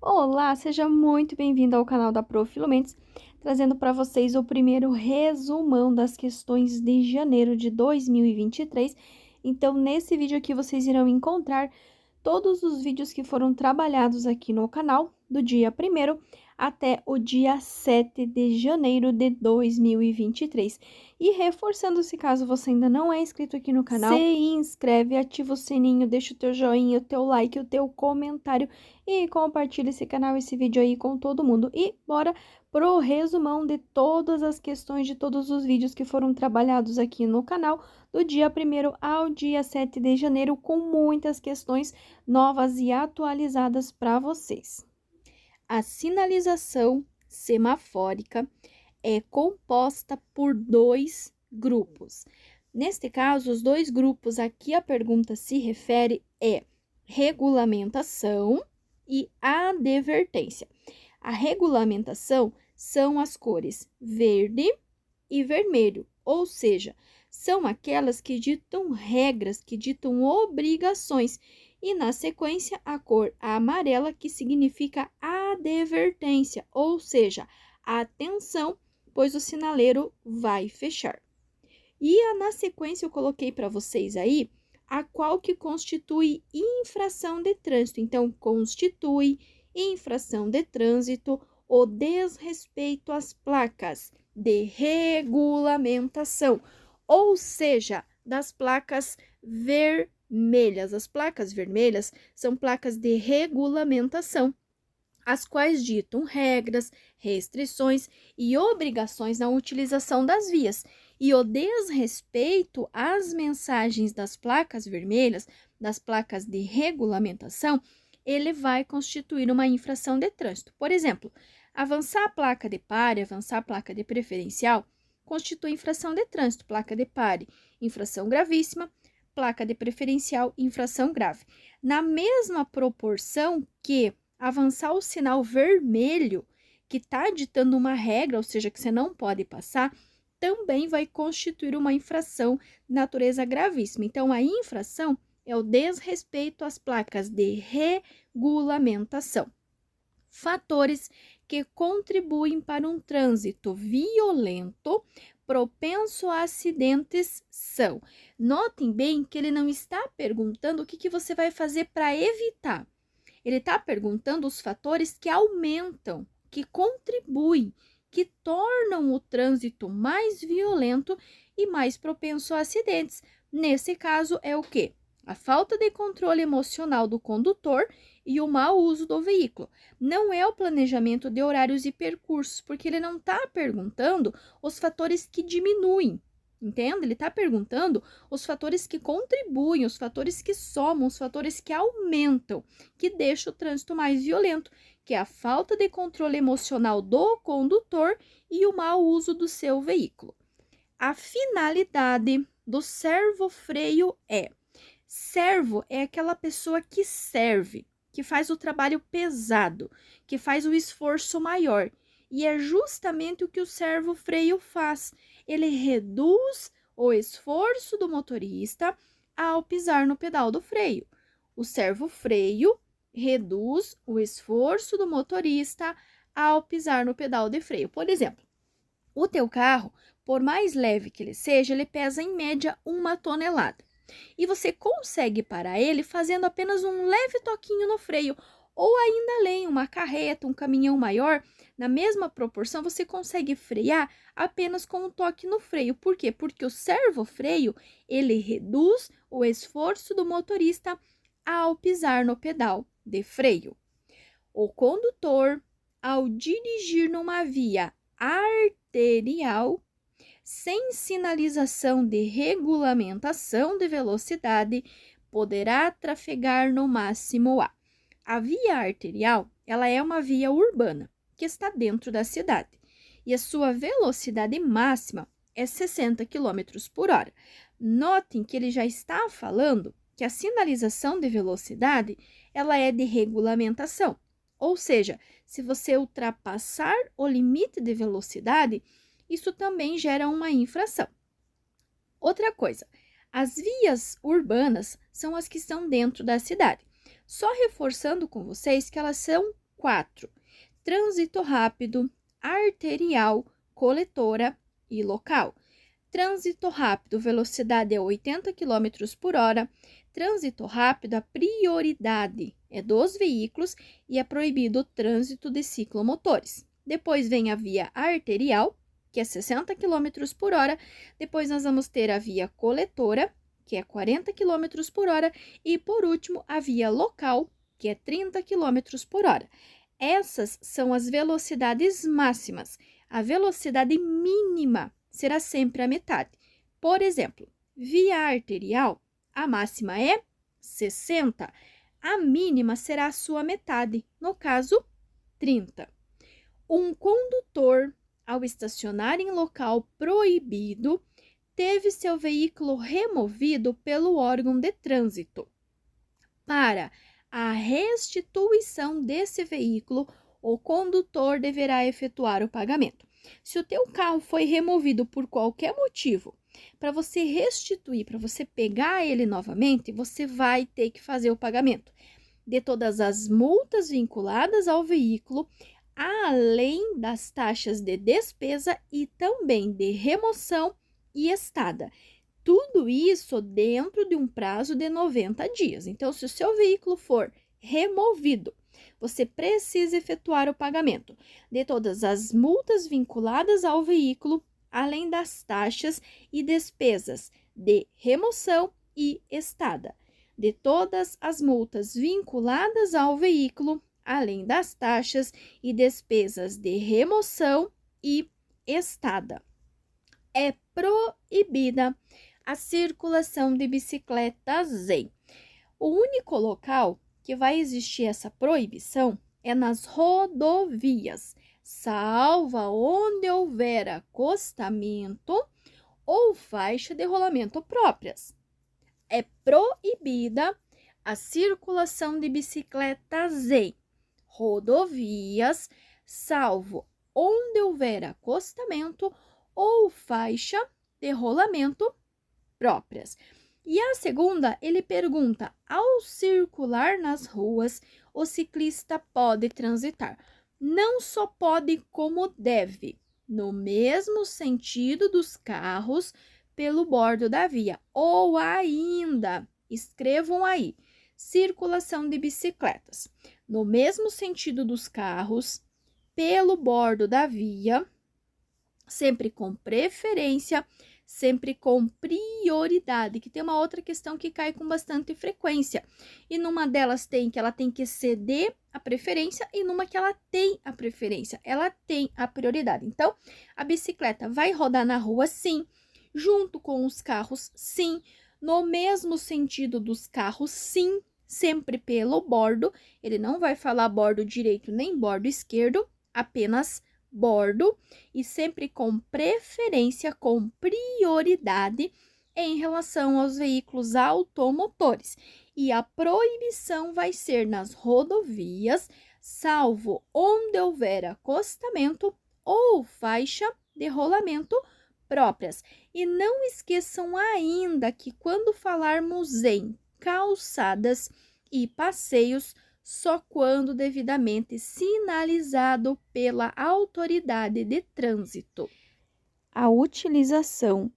Olá, seja muito bem-vindo ao canal da Prof. Mendes, trazendo para vocês o primeiro resumão das questões de janeiro de 2023. Então, nesse vídeo aqui, vocês irão encontrar todos os vídeos que foram trabalhados aqui no canal, do dia 1º até o dia 7 de janeiro de 2023. E reforçando-se, caso você ainda não é inscrito aqui no canal, se inscreve, ativa o sininho, deixa o teu joinha, o teu like, o teu comentário e compartilha esse canal, esse vídeo aí com todo mundo. E bora pro resumão de todas as questões de todos os vídeos que foram trabalhados aqui no canal, do dia 1º ao dia 7 de janeiro, com muitas questões novas e atualizadas para vocês. A sinalização semafórica é composta por dois grupos. Neste caso, os dois grupos a que a pergunta se refere é regulamentação e advertência. A regulamentação são as cores verde e vermelho, ou seja, são aquelas que ditam regras, que ditam obrigações, e na sequência a cor amarela, que significa advertência, ou seja, atenção, pois o sinaleiro vai fechar. E na sequência eu coloquei para vocês aí a qual que constitui infração de trânsito. Então, constitui infração de trânsito o desrespeito às placas de regulamentação, ou seja, das placas vermelhas. As placas vermelhas são placas de regulamentação, as quais ditam regras, restrições e obrigações na utilização das vias. E o desrespeito às mensagens das placas vermelhas, das placas de regulamentação, ele vai constituir uma infração de trânsito. Por exemplo, avançar a placa de pare, avançar a placa de preferencial, constitui infração de trânsito. Placa de pare, infração gravíssima. Placa de preferencial, infração grave. Na mesma proporção que avançar o sinal vermelho, que está ditando uma regra, ou seja, que você não pode passar, também vai constituir uma infração de natureza gravíssima. Então, a infração é o desrespeito às placas de regulamentação. Fatores que contribuem para um trânsito violento, propenso a acidentes são. Notem bem que ele não está perguntando o que você vai fazer para evitar. Ele está perguntando os fatores que aumentam, que contribuem, que tornam o trânsito mais violento e mais propenso a acidentes. Nesse caso, é o quê? A falta de controle emocional do condutor e o mau uso do veículo. Não é o planejamento de horários e percursos, porque ele não está perguntando os fatores que diminuem. Entende? Ele está perguntando os fatores que contribuem, os fatores que somam, os fatores que aumentam, que deixam o trânsito mais violento, que é a falta de controle emocional do condutor e o mau uso do seu veículo. A finalidade do servofreio é: servo é aquela pessoa que serve, que faz o trabalho pesado, que faz o esforço maior. E é justamente o que o servofreio faz. Ele reduz o esforço do motorista ao pisar no pedal do freio. O servofreio reduz o esforço do motorista ao pisar no pedal de freio. Por exemplo, o teu carro, por mais leve que ele seja, ele pesa em média 1 tonelada. E você consegue parar ele fazendo apenas um leve toquinho no freio, ou ainda além, uma carreta, um caminhão maior, na mesma proporção, você consegue frear apenas com um toque no freio. Por quê? Porque o servofreio, ele reduz o esforço do motorista ao pisar no pedal de freio. O condutor, ao dirigir numa via arterial, sem sinalização de regulamentação de velocidade, poderá trafegar no máximo a. A via arterial, ela é uma via urbana que está dentro da cidade e a sua velocidade máxima é 60 km por hora. Notem que ele já está falando que a sinalização de velocidade, ela é de regulamentação, ou seja, se você ultrapassar o limite de velocidade, isso também gera uma infração. Outra coisa, as vias urbanas são as que estão dentro da cidade. Só reforçando com vocês que elas são 4. Trânsito rápido, arterial, coletora e local. Trânsito rápido, velocidade é 80 km por hora. Trânsito rápido, a prioridade é dos veículos e é proibido o trânsito de ciclomotores. Depois vem a via arterial, que é 60 km por hora. Depois nós vamos ter a via coletora, que é 40 km por hora. E por último, a via local, que é 30 km por hora. Essas são as velocidades máximas. A velocidade mínima será sempre a metade. Por exemplo, via arterial, a máxima é 60. A mínima será a sua metade, no caso, 30. Um condutor, ao estacionar em local proibido, teve seu veículo removido pelo órgão de trânsito. Para a restituição desse veículo, o condutor deverá efetuar o pagamento. Se o teu carro foi removido por qualquer motivo, para você restituir, para você pegar ele novamente, você vai ter que fazer o pagamento de todas as multas vinculadas ao veículo, além das taxas de despesa e também de remoção e estada. Tudo isso dentro de um prazo de 90 dias. Então, se o seu veículo for removido, você precisa efetuar o pagamento de todas as multas vinculadas ao veículo, além das taxas e despesas de remoção e estada. De todas as multas vinculadas ao veículo, além das taxas e despesas de remoção e estada. É proibida a circulação de bicicletas em. O único local que vai existir essa proibição é nas rodovias, salvo onde houver acostamento ou faixa de rolamento próprias. É proibida a circulação de bicicletas em rodovias, salvo onde houver acostamento ou faixa de rolamento próprias. E a segunda, ele pergunta: ao circular nas ruas, o ciclista pode transitar? Não só pode, como deve, no mesmo sentido dos carros pelo bordo da via. Ou ainda, escrevam aí, circulação de bicicletas, no mesmo sentido dos carros pelo bordo da via, sempre com preferência, sempre com prioridade, que tem uma outra questão que cai com bastante frequência. E numa delas que ela tem que ceder a preferência e numa que ela tem a preferência, ela tem a prioridade. Então, a bicicleta vai rodar na rua, sim, junto com os carros, sim, no mesmo sentido dos carros, sim, sempre pelo bordo. Ele não vai falar bordo direito nem bordo esquerdo, apenas bordo, e sempre com preferência, com prioridade em relação aos veículos automotores. E a proibição vai ser nas rodovias, salvo onde houver acostamento ou faixa de rolamento próprias. E não esqueçam ainda que quando falarmos em calçadas e passeios, só quando devidamente sinalizado pela autoridade de trânsito. A utilização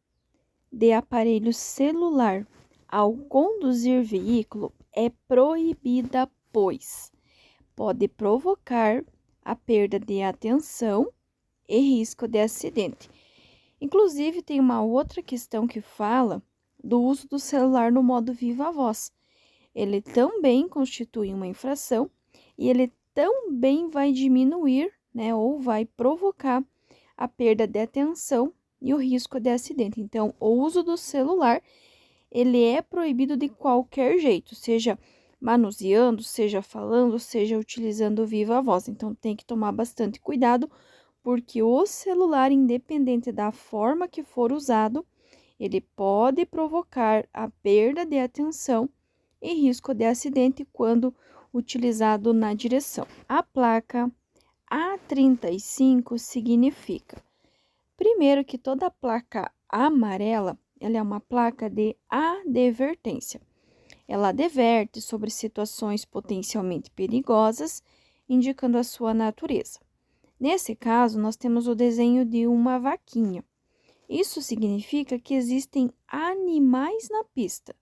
de aparelho celular ao conduzir veículo é proibida, pois pode provocar a perda de atenção e risco de acidente. Inclusive, tem uma outra questão que fala do uso do celular no modo viva voz. Ele também constitui uma infração e ele também vai diminuir, né, ou vai provocar a perda de atenção e o risco de acidente. Então, o uso do celular, ele é proibido de qualquer jeito, seja manuseando, seja falando, seja utilizando viva voz. Então, tem que tomar bastante cuidado, porque o celular, independente da forma que for usado, ele pode provocar a perda de atenção e risco de acidente quando utilizado na direção. A placa A35 significa, primeiro, que toda placa amarela, ela é uma placa de advertência. Ela adverte sobre situações potencialmente perigosas indicando a sua natureza. Nesse caso, nós temos o desenho de uma vaquinha. Isso significa que existem animais na pista.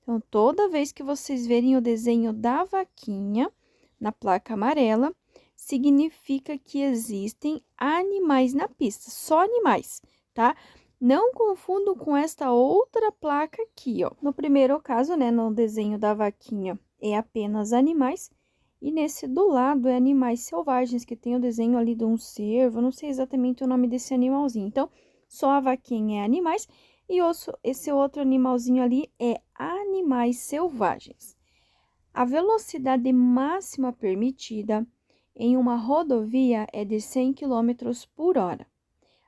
Então, toda vez que vocês verem o desenho da vaquinha na placa amarela, significa que existem animais na pista, só animais, tá? Não confundam com esta outra placa aqui, ó. No primeiro caso, né, no desenho da vaquinha é apenas animais, e nesse do lado é animais selvagens, que tem o desenho ali de um cervo, não sei exatamente o nome desse animalzinho. Então, só a vaquinha é animais e esse outro animalzinho ali é animais selvagens. A velocidade máxima permitida em uma rodovia é de 100 km por hora.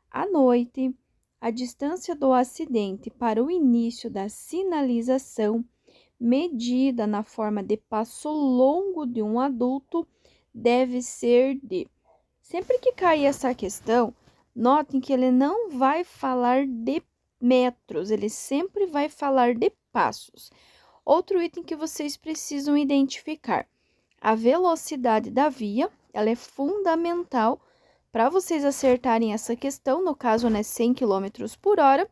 À noite, a distância do acidente para o início da sinalização, medida na forma de passo longo de um adulto, deve ser de... Sempre que cair essa questão, notem que ele não vai falar de metros, ele sempre vai falar de passos. Outro item que vocês precisam identificar: a velocidade da via, ela é fundamental para vocês acertarem essa questão, no caso, né, 100 km por hora.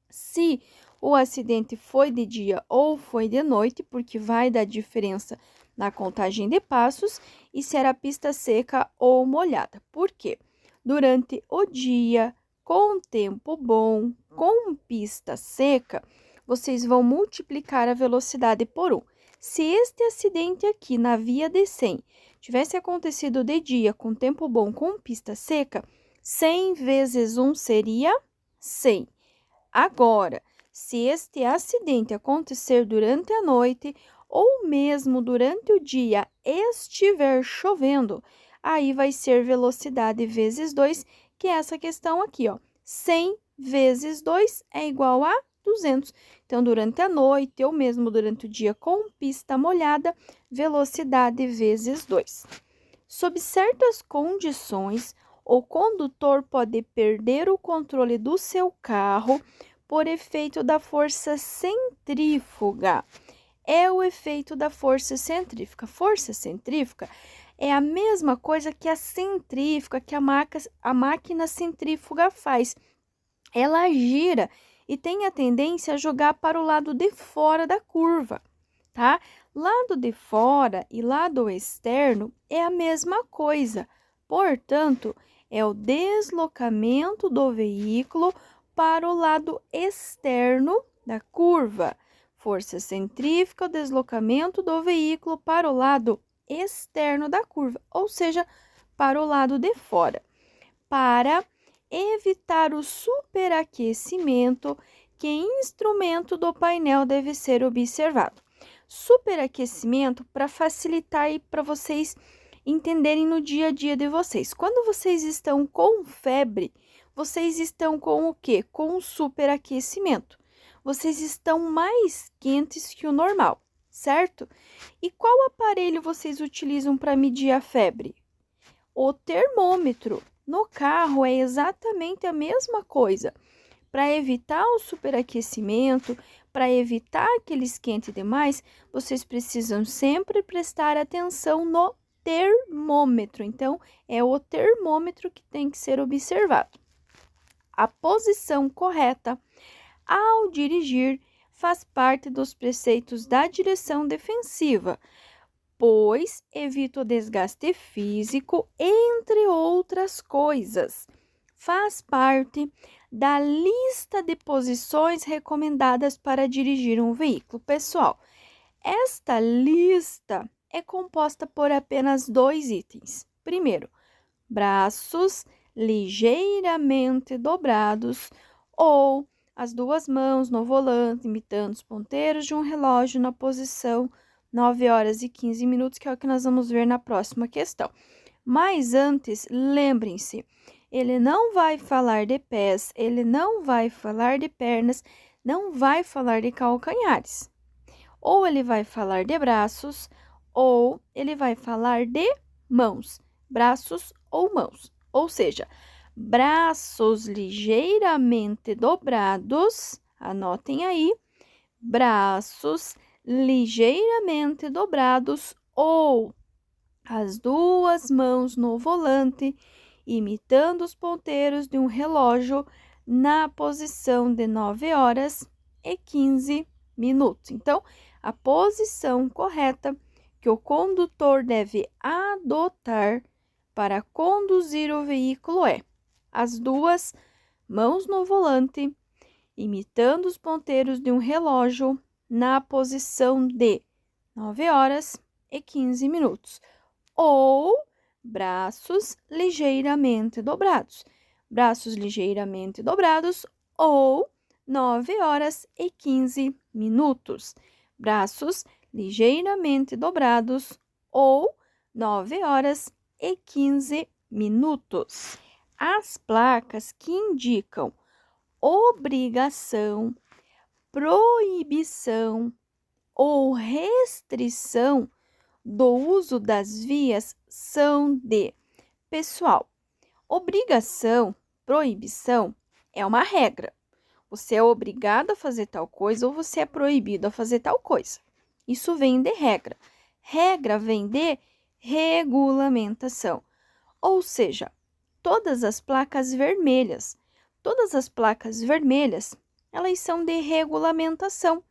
Se o acidente foi de dia ou foi de noite, porque vai dar diferença na contagem de passos, e se era pista seca ou molhada. Por quê? Durante o dia, com tempo bom, com pista seca, vocês vão multiplicar a velocidade por 1. Se este acidente aqui na via de 100 tivesse acontecido de dia, com tempo bom, com pista seca, 100 vezes 1 seria 100. Agora, se este acidente acontecer durante a noite ou mesmo durante o dia estiver chovendo, aí vai ser velocidade vezes 2, que é essa questão aqui, ó. 100 vezes 2 é igual a 200. Então, durante a noite ou mesmo durante o dia com pista molhada, velocidade vezes 2. Sob certas condições, o condutor pode perder o controle do seu carro por efeito da força centrífuga. É o efeito da força centrífuga. Força centrífuga é a mesma coisa que a centrífuga, que a máquina centrífuga faz. Ela gira e tem a tendência a jogar para o lado de fora da curva, tá? Lado de fora e lado externo é a mesma coisa. Portanto, é o deslocamento do veículo para o lado externo da curva. Força centrífuga, o deslocamento do veículo para o lado externo da curva, ou seja, para o lado de fora. Para evitar o superaquecimento, que instrumento do painel deve ser observado? Superaquecimento, para facilitar e para vocês entenderem no dia a dia de vocês. Quando vocês estão com febre, vocês estão com o quê? Com superaquecimento. Vocês estão mais quentes que o normal, certo? E qual aparelho vocês utilizam para medir a febre? O termômetro. No carro é exatamente a mesma coisa. Para evitar o superaquecimento, para evitar aquele esquente demais, vocês precisam sempre prestar atenção no termômetro. Então, é o termômetro que tem que ser observado. A posição correta ao dirigir faz parte dos preceitos da direção defensiva, pois evita o desgaste físico, entre outras coisas. Faz parte da lista de posições recomendadas para dirigir um veículo. Pessoal, esta lista é composta por apenas 2 itens. Primeiro, braços ligeiramente dobrados ou as 2 mãos no volante, imitando os ponteiros de um relógio na posição 9 horas e 15 minutos, que é o que nós vamos ver na próxima questão. Mas antes, lembrem-se, ele não vai falar de pés, ele não vai falar de pernas, não vai falar de calcanhares. Ou ele vai falar de braços, ou ele vai falar de mãos, braços ou mãos. Ou seja, braços ligeiramente dobrados, anotem aí, braços ligeiramente dobrados ou as duas mãos no volante, imitando os ponteiros de um relógio na posição de 9h15. Então, a posição correta que o condutor deve adotar para conduzir o veículo é as duas mãos no volante, imitando os ponteiros de um relógio na posição de 9h15, ou braços ligeiramente dobrados. Braços ligeiramente dobrados ou 9h15. Braços ligeiramente dobrados ou 9h15. As placas que indicam obrigação, proibição ou restrição do uso das vias são de: pessoal, obrigação, proibição é uma regra. Você é obrigado a fazer tal coisa ou você é proibido a fazer tal coisa. Isso vem de regra. Regra vem de regulamentação. Ou seja, todas as placas vermelhas, elas são de regulamentação.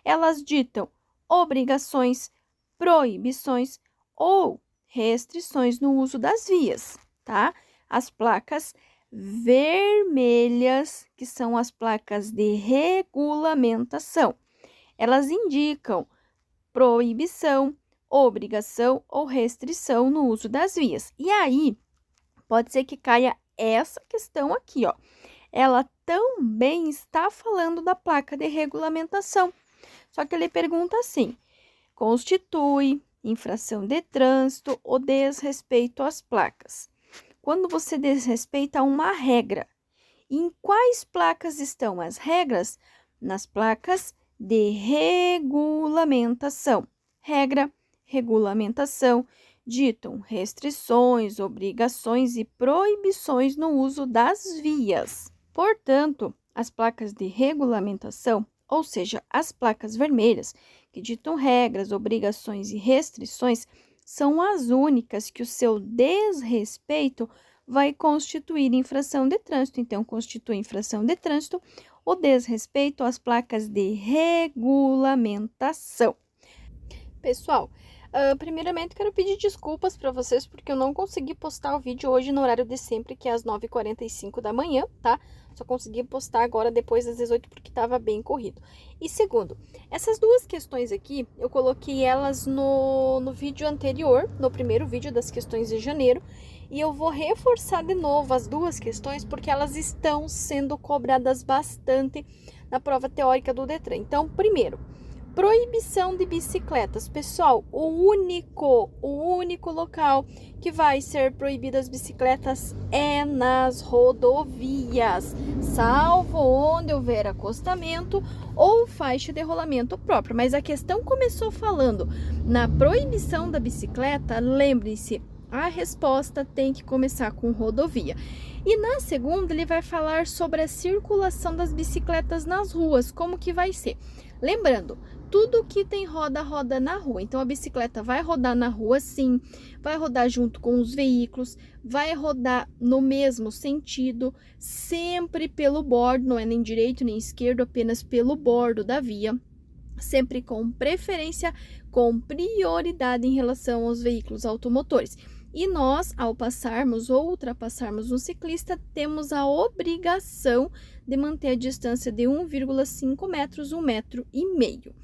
Elas ditam obrigações, proibições ou restrições no uso das vias, tá? As placas vermelhas, que são as placas de regulamentação, elas indicam proibição, obrigação ou restrição no uso das vias. E aí, pode ser que caia essa questão aqui, ó. Ela também está falando da placa de regulamentação. Só que ele pergunta assim: constitui infração de trânsito ou desrespeito às placas? Quando você desrespeita uma regra, em quais placas estão as regras? Nas placas de regulamentação. Regra, regulamentação ditam restrições, obrigações e proibições no uso das vias. Portanto, as placas de regulamentação, ou seja, as placas vermelhas, que ditam regras, obrigações e restrições, são as únicas que o seu desrespeito vai constituir infração de trânsito. Então, constitui infração de trânsito o desrespeito às placas de regulamentação. Pessoal, primeiramente quero pedir desculpas para vocês porque eu não consegui postar o vídeo hoje no horário de sempre, que é às 9h45 da manhã, tá? Só consegui postar agora depois das 18 porque estava bem corrido. E segundo, essas duas questões aqui, eu coloquei elas no vídeo anterior, no primeiro vídeo das questões de janeiro, e eu vou reforçar de novo as duas questões porque elas estão sendo cobradas bastante na prova teórica do Detran. Então, primeiro, proibição de bicicletas. Pessoal, o único local que vai ser proibidas as bicicletas é nas rodovias, salvo onde houver acostamento ou faixa de rolamento próprio. Mas a questão começou falando na proibição da bicicleta, lembre-se, a resposta tem que começar com rodovia. E na segunda ele vai falar sobre a circulação das bicicletas nas ruas, como que vai ser. Lembrando, tudo que tem roda, roda na rua. Então, a bicicleta vai rodar na rua, sim, vai rodar junto com os veículos, vai rodar no mesmo sentido, sempre pelo bordo, não é nem direito nem esquerdo, apenas pelo bordo da via, sempre com preferência, com prioridade em relação aos veículos automotores. E nós, ao passarmos ou ultrapassarmos um ciclista, temos a obrigação de manter a distância de 1,5 metros, 1,5 metro.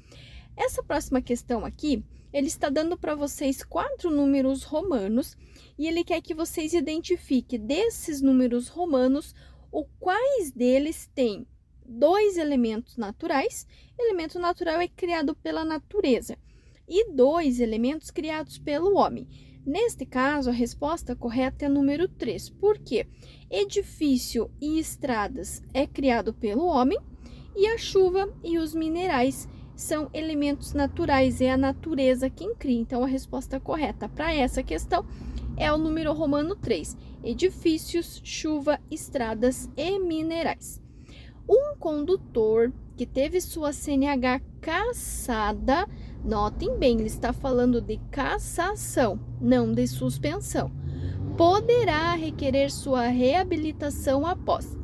Essa próxima questão aqui, ele está dando para vocês 4 números romanos e ele quer que vocês identifiquem desses números romanos o quais deles têm 2 elementos naturais. Elemento natural é criado pela natureza e 2 elementos criados pelo homem. Neste caso, a resposta correta é número 3. Por quê? Edifício e estradas é criado pelo homem e a chuva e os minerais são elementos naturais, é a natureza quem cria. Então, a resposta correta para essa questão é o número romano 3. Edifícios, chuva, estradas e minerais. Um condutor que teve sua CNH cassada Notem bem, ele está falando de cassação, não de suspensão. Poderá requerer sua reabilitação após.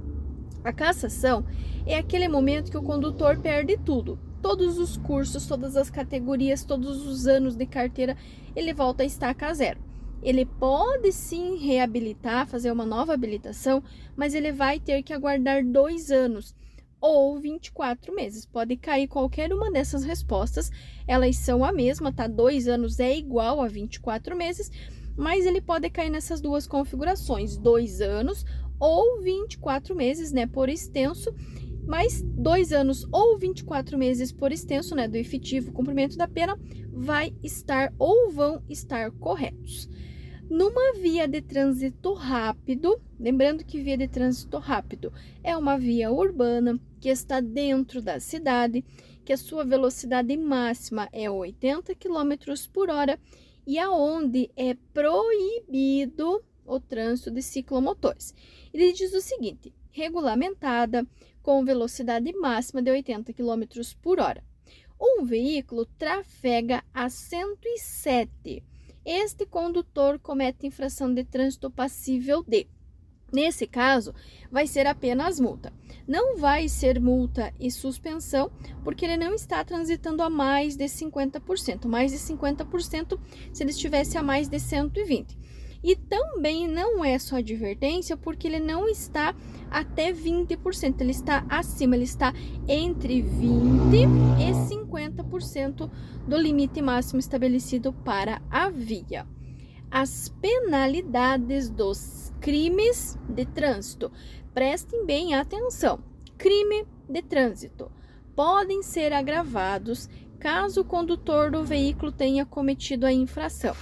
A cassação é aquele momento que o condutor perde tudo. Todos os cursos, todas as categorias, todos os anos de carteira, ele volta a estaca zero. Ele pode sim reabilitar, fazer uma nova habilitação, mas ele vai ter que aguardar 2 anos ou 24 meses. Pode cair qualquer uma dessas respostas, elas são a mesma, tá? 2 anos é igual a 24 meses, mas ele pode cair nessas duas configurações, 2 anos ou 24 meses, né, por extenso, mas 2 anos ou 24 meses por extenso, né, do efetivo cumprimento da pena, vai estar ou vão estar corretos. Numa via de trânsito rápido, lembrando que via de trânsito rápido é uma via urbana que está dentro da cidade, que a sua velocidade máxima é 80 km por hora e aonde é proibido o trânsito de ciclomotores. Ele diz o seguinte: regulamentada com velocidade máxima de 80 km por hora. Um veículo trafega a 107. Este condutor comete infração de trânsito passível de. Nesse caso, vai ser apenas multa. Não vai ser multa e suspensão, porque ele não está transitando a mais de 50%. Mais de 50% se ele estivesse a mais de 120. E também não é só advertência, porque ele não está até 20%. Ele está acima, ele está entre 20% e 50% do limite máximo estabelecido para a via. As penalidades dos crimes de trânsito. Prestem bem atenção. Crime de trânsito podem ser agravados caso o condutor do veículo tenha cometido a infração.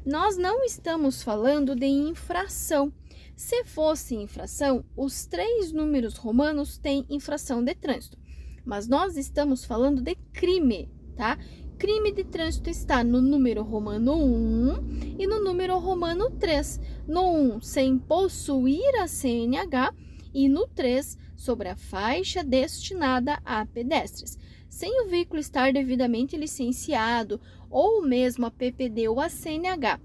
Nós não estamos falando de infração. Se fosse infração, os 3 números romanos têm infração de trânsito. Mas nós estamos falando de crime, tá? Crime de trânsito está no número romano 1 e no número romano 3. No 1, sem possuir a CNH, e no 3, sobre a faixa destinada a pedestres. Sem o veículo estar devidamente licenciado, ou mesmo a PPD ou a CNH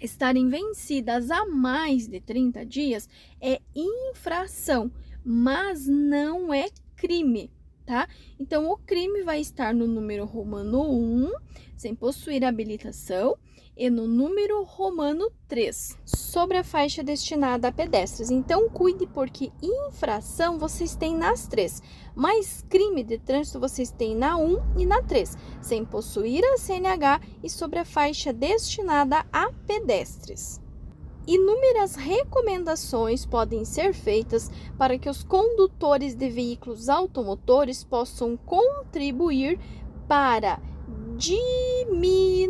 estarem vencidas há mais de 30 dias, é infração, mas não é crime, tá? Então, o crime vai estar no número romano 1, sem possuir habilitação, e no número romano 3, sobre a faixa destinada a pedestres. Então, cuide, porque infração vocês têm nas 3, mas crime de trânsito vocês têm na 1 e na 3, sem possuir a CNH e sobre a faixa destinada a pedestres. Inúmeras recomendações podem ser feitas para que os condutores de veículos automotores possam contribuir para diminuir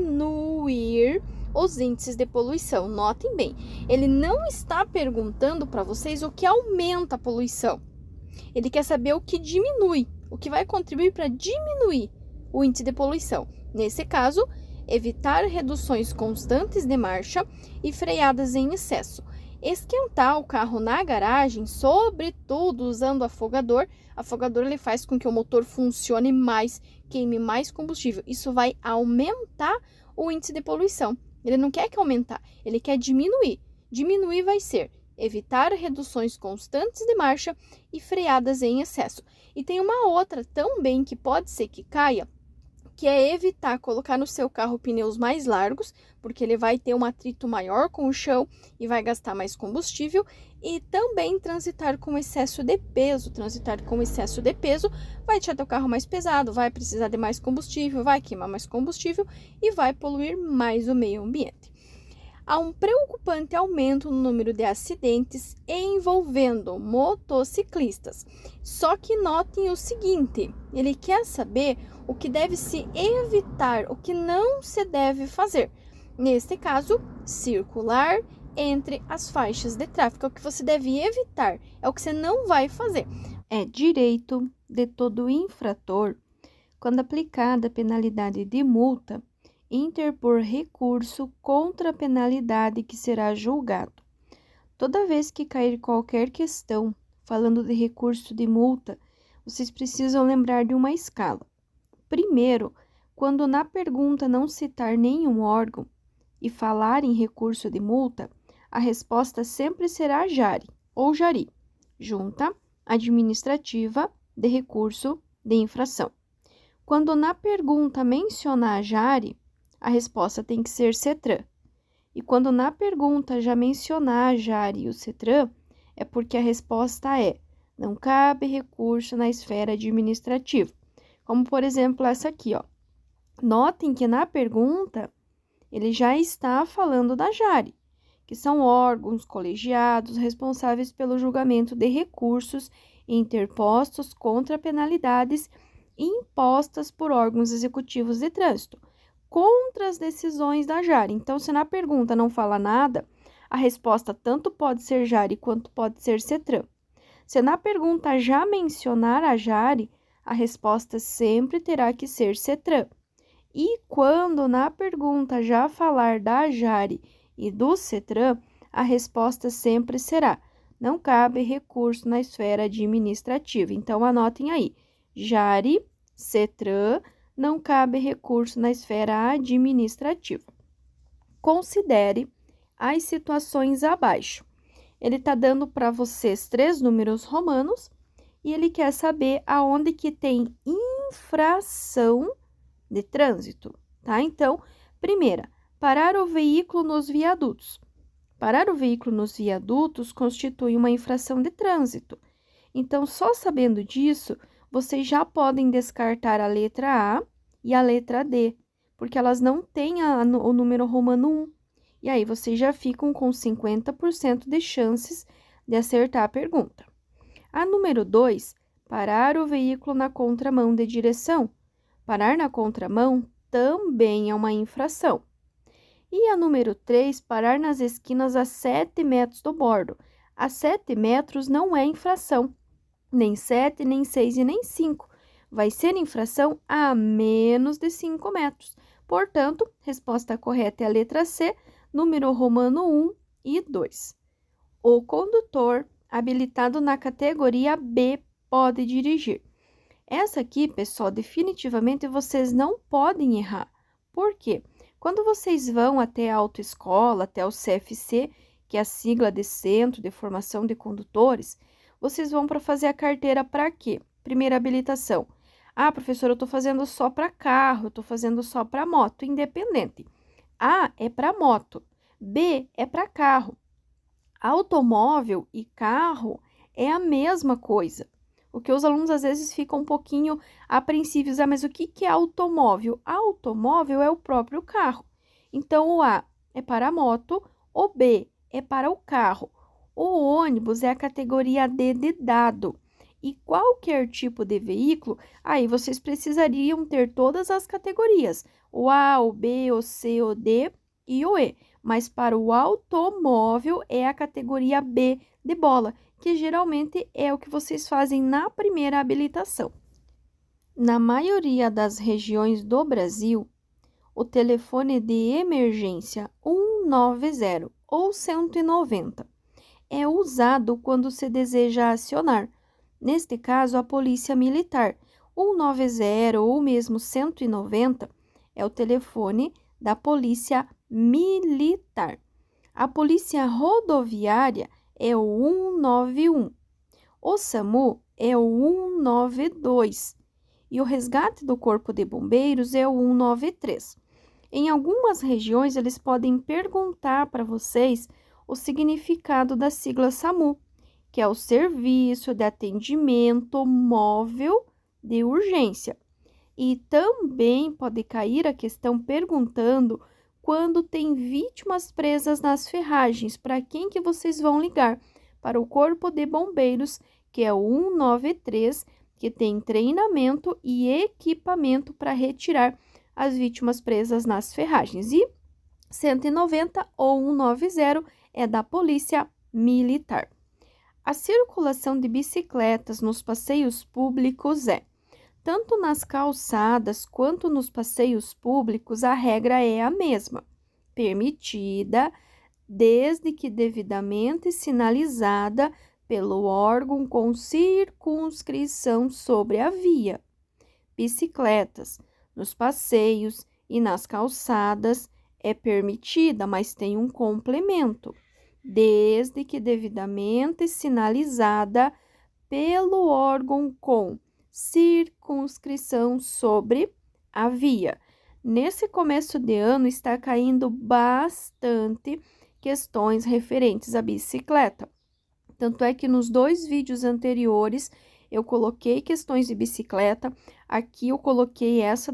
os índices de poluição. Notem bem, ele não está perguntando para vocês o que aumenta a poluição. Ele quer saber o que diminui, o que vai contribuir para diminuir o índice de poluição. Nesse caso, evitar reduções constantes de marcha e freadas em excesso. Esquentar o carro na garagem, sobretudo usando afogador. Afogador ele faz com que o motor funcione mais, queime mais combustível. Isso vai aumentar o índice de poluição. Ele não quer que aumentar, ele quer diminuir. Diminuir vai ser evitar reduções constantes de marcha e freadas em excesso. E tem uma outra também que pode ser que caia, que é evitar colocar no seu carro pneus mais largos, porque ele vai ter um atrito maior com o chão e vai gastar mais combustível, e também transitar com excesso de peso. Transitar com excesso de peso vai deixar teu carro mais pesado, vai precisar de mais combustível, vai queimar mais combustível e vai poluir mais o meio ambiente. Há um preocupante aumento no número de acidentes envolvendo motociclistas. Só que notem o seguinte, ele quer saber o que deve se evitar, o que não se deve fazer. Neste caso, circular entre as faixas de tráfego. É o que você deve evitar, é o que você não vai fazer. É direito de todo infrator, quando aplicada a penalidade de multa, interpor recurso contra a penalidade que será julgado. Toda vez que cair qualquer questão falando de recurso de multa, vocês precisam lembrar de uma escala. Primeiro, Quando na pergunta não citar nenhum órgão e falar em recurso de multa, a resposta sempre será JARI ou JARI, Junta Administrativa de Recurso de Infração. Quando na pergunta mencionar JARI, a resposta tem que ser CETRAN. E quando na pergunta já mencionar a JARI e o CETRAN, é porque a resposta é: não cabe recurso na esfera administrativa. Como, por exemplo, essa aqui, ó. Notem que na pergunta ele já está falando da JARI, que são órgãos colegiados responsáveis pelo julgamento de recursos interpostos contra penalidades impostas por órgãos executivos de trânsito, contra as decisões da JARI. Então, se na pergunta não fala nada, a resposta tanto pode ser JARI quanto pode ser CETRAN. Se na pergunta já mencionar a JARI, a resposta sempre terá que ser CETRAN. E quando na pergunta já falar da JARI e do CETRAN, a resposta sempre será: não cabe recurso na esfera administrativa. Então, anotem aí: JARI, CETRAN, não cabe recurso na esfera administrativa. Considere as situações abaixo. Ele está dando para vocês 3 números romanos e ele quer saber aonde que tem infração de trânsito, tá? Então, primeira, parar o veículo nos viadutos. Parar o veículo nos viadutos constitui uma infração de trânsito. Então, só sabendo disso, vocês já podem descartar a letra A e a letra D, porque elas não têm o número romano 1. E aí, vocês já ficam com 50% de chances de acertar a pergunta. A número 2, parar o veículo na contramão de direção. Parar na contramão também é uma infração. E a número 3, parar nas esquinas a 7 metros do bordo. A 7 metros não é infração, nem 7, nem 6 e nem 5. Vai ser infração a menos de 5 metros. Portanto, resposta correta é a letra C, número romano 1 e 2. O condutor habilitado na categoria B pode dirigir. Essa aqui, pessoal, definitivamente vocês não podem errar. Por quê? Quando vocês vão até a autoescola, até o CFC, que é a sigla de Centro de Formação de Condutores, vocês vão para fazer a carteira para quê? Primeira habilitação. Ah, professora, eu estou fazendo só para carro, eu estou fazendo só para moto, independente. A é para moto, B é para carro. Automóvel e carro é a mesma coisa. O que os alunos às vezes ficam um pouquinho apreensivos, mas o que é automóvel? Automóvel é o próprio carro. Então, o A é para a moto, o B é para o carro. O ônibus é a categoria D de dado. E qualquer tipo de veículo, aí vocês precisariam ter todas as categorias. O A, o B, o C, o D e o E. Mas para o automóvel é a categoria B de bola, que geralmente é o que vocês fazem na primeira habilitação. Na maioria das regiões do Brasil, o telefone de emergência 190 ou 190 é usado quando se deseja acionar, neste caso, a polícia militar. 190 ou mesmo 190 é o telefone da polícia militar. A polícia rodoviária é o 191. O SAMU é o 192. E o resgate do Corpo de Bombeiros é o 193. Em algumas regiões, eles podem perguntar para vocês o significado da sigla SAMU, que é o Serviço de Atendimento Móvel de Urgência. E também pode cair a questão perguntando quando tem vítimas presas nas ferragens, para quem que vocês vão ligar? Para o Corpo de Bombeiros, que é o 193, que tem treinamento e equipamento para retirar as vítimas presas nas ferragens. E 190 ou 190 é da Polícia Militar. A circulação de bicicletas nos passeios públicos tanto nas calçadas quanto nos passeios públicos, a regra é a mesma, permitida desde que devidamente sinalizada pelo órgão com circunscrição sobre a via. Bicicletas nos passeios e nas calçadas é permitida, mas tem um complemento, desde que devidamente sinalizada pelo órgão com circunscrição sobre a via. Nesse começo de ano está caindo bastante questões referentes à bicicleta. Tanto é que nos 2 vídeos anteriores eu coloquei questões de bicicleta, aqui eu coloquei essa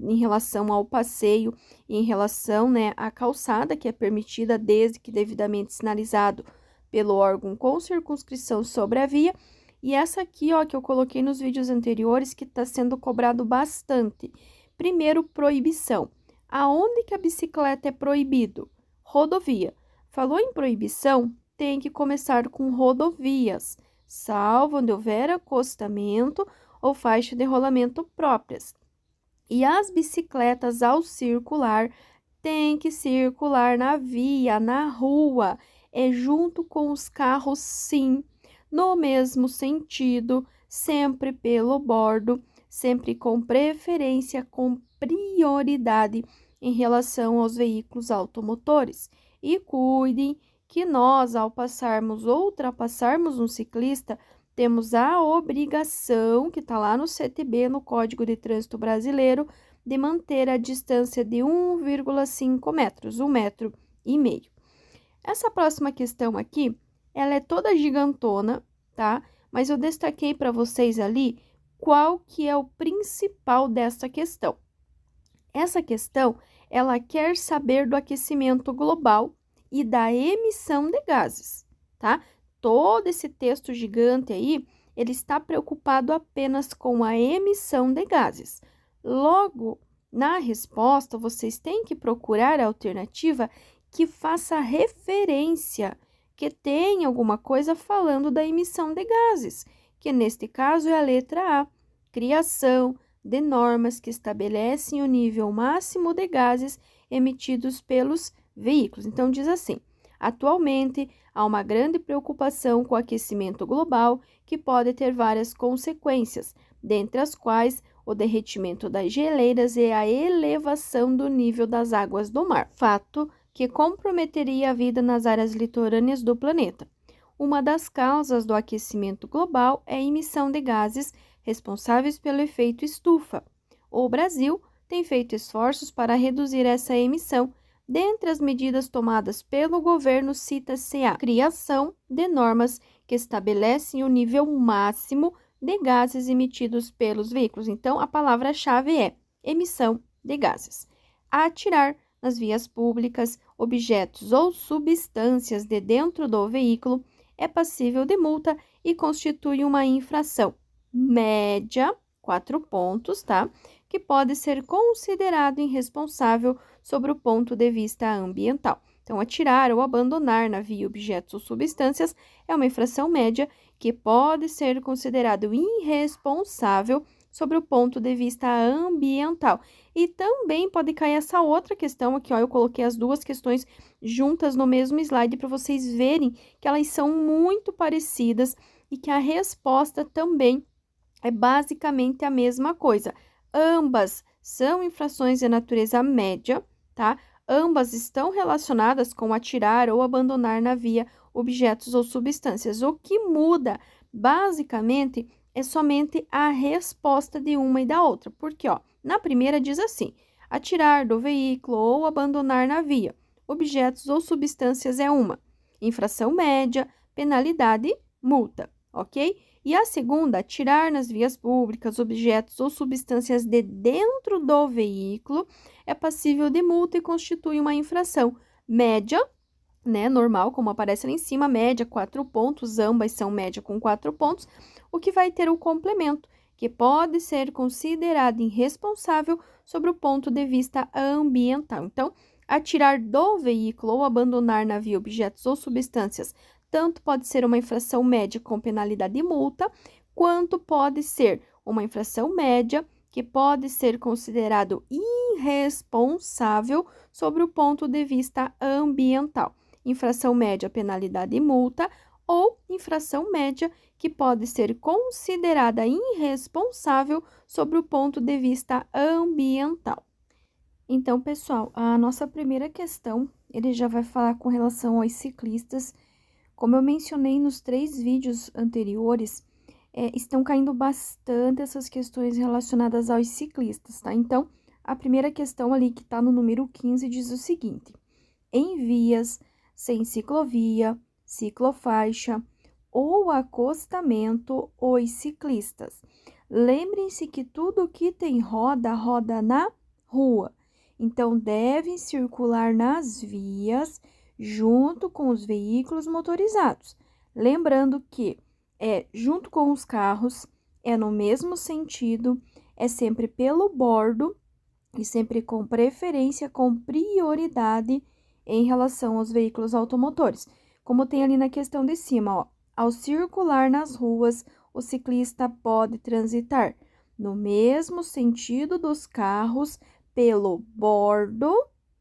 em relação ao passeio e em relação, né, à calçada, que é permitida desde que devidamente sinalizado pelo órgão com circunscrição sobre a via, e essa aqui, ó, que eu coloquei nos vídeos anteriores, que está sendo cobrado bastante. Primeiro, proibição. Aonde que a bicicleta é proibido? Rodovia. Falou em proibição, tem que começar com rodovias, salvo onde houver acostamento ou faixa de rolamento próprias. E as bicicletas, ao circular, têm que circular na via, na rua, junto com os carros, sim, no mesmo sentido, sempre pelo bordo, sempre com preferência, com prioridade em relação aos veículos automotores. E cuidem que nós, ao passarmos ou ultrapassarmos um ciclista, temos a obrigação, que está lá no CTB, no Código de Trânsito Brasileiro, de manter a distância de 1,5 metros, 1,5 metro. Essa próxima questão aqui, ela é toda gigantona, tá? Mas eu destaquei para vocês ali qual que é o principal dessa questão. Essa questão, ela quer saber do aquecimento global e da emissão de gases, tá? Todo esse texto gigante aí, ele está preocupado apenas com a emissão de gases. Logo, na resposta, vocês têm que procurar a alternativa que faça referência, que tenha alguma coisa falando da emissão de gases, que neste caso é a letra A, criação de normas que estabelecem o nível máximo de gases emitidos pelos veículos. Então, diz assim: atualmente, há uma grande preocupação com o aquecimento global que pode ter várias consequências, dentre as quais o derretimento das geleiras e a elevação do nível das águas do mar, fato que comprometeria a vida nas áreas litorâneas do planeta. Uma das causas do aquecimento global é a emissão de gases responsáveis pelo efeito estufa. O Brasil tem feito esforços para reduzir essa emissão. Dentre as medidas tomadas pelo governo, cita-se a criação de normas que estabelecem o nível máximo de gases emitidos pelos veículos. Então, a palavra-chave é emissão de gases. Atirar nas vias públicas objetos ou substâncias de dentro do veículo é passível de multa e constitui uma infração média, 4 pontos, tá? Que pode ser considerado irresponsável sobre o ponto de vista ambiental. Então, atirar ou abandonar na via objetos ou substâncias é uma infração média que pode ser considerado irresponsável sobre o ponto de vista ambiental. E também pode cair essa outra questão aqui, ó, eu coloquei as duas questões juntas no mesmo slide para vocês verem que elas são muito parecidas e que a resposta também é basicamente a mesma coisa. Ambas são infrações de natureza média, tá? Ambas estão relacionadas com atirar ou abandonar na via objetos ou substâncias. O que muda, basicamente, é somente a resposta de uma e da outra. Porque, ó, na primeira diz assim: atirar do veículo ou abandonar na via objetos ou substâncias é uma infração média, penalidade, multa, ok? E a segunda, atirar nas vias públicas objetos ou substâncias de dentro do veículo, é passível de multa e constitui uma infração média, né, normal, como aparece lá em cima, média, 4 pontos, ambas são média com 4 pontos, o que vai ter o complemento, que pode ser considerado irresponsável sobre o ponto de vista ambiental. Então, atirar do veículo ou abandonar na via objetos ou substâncias tanto pode ser uma infração média com penalidade e multa, quanto pode ser uma infração média que pode ser considerado irresponsável sobre o ponto de vista ambiental. Infração média, penalidade e multa, ou infração média, que pode ser considerada irresponsável sobre o ponto de vista ambiental. Então, pessoal, a nossa primeira questão, ele já vai falar com relação aos ciclistas. Como eu mencionei nos 3 vídeos anteriores, estão caindo bastante essas questões relacionadas aos ciclistas, tá? Então, a primeira questão ali, que tá no número 15, diz o seguinte: em vias sem ciclovia, ciclofaixa ou acostamento, os ciclistas. Lembrem-se que tudo que tem roda, roda na rua. Então, devem circular nas vias junto com os veículos motorizados. Lembrando que junto com os carros, é no mesmo sentido, é sempre pelo bordo e sempre com preferência, com prioridade em relação aos veículos automotores. Como tem ali na questão de cima, ó, ao circular nas ruas, o ciclista pode transitar no mesmo sentido dos carros pelo bordo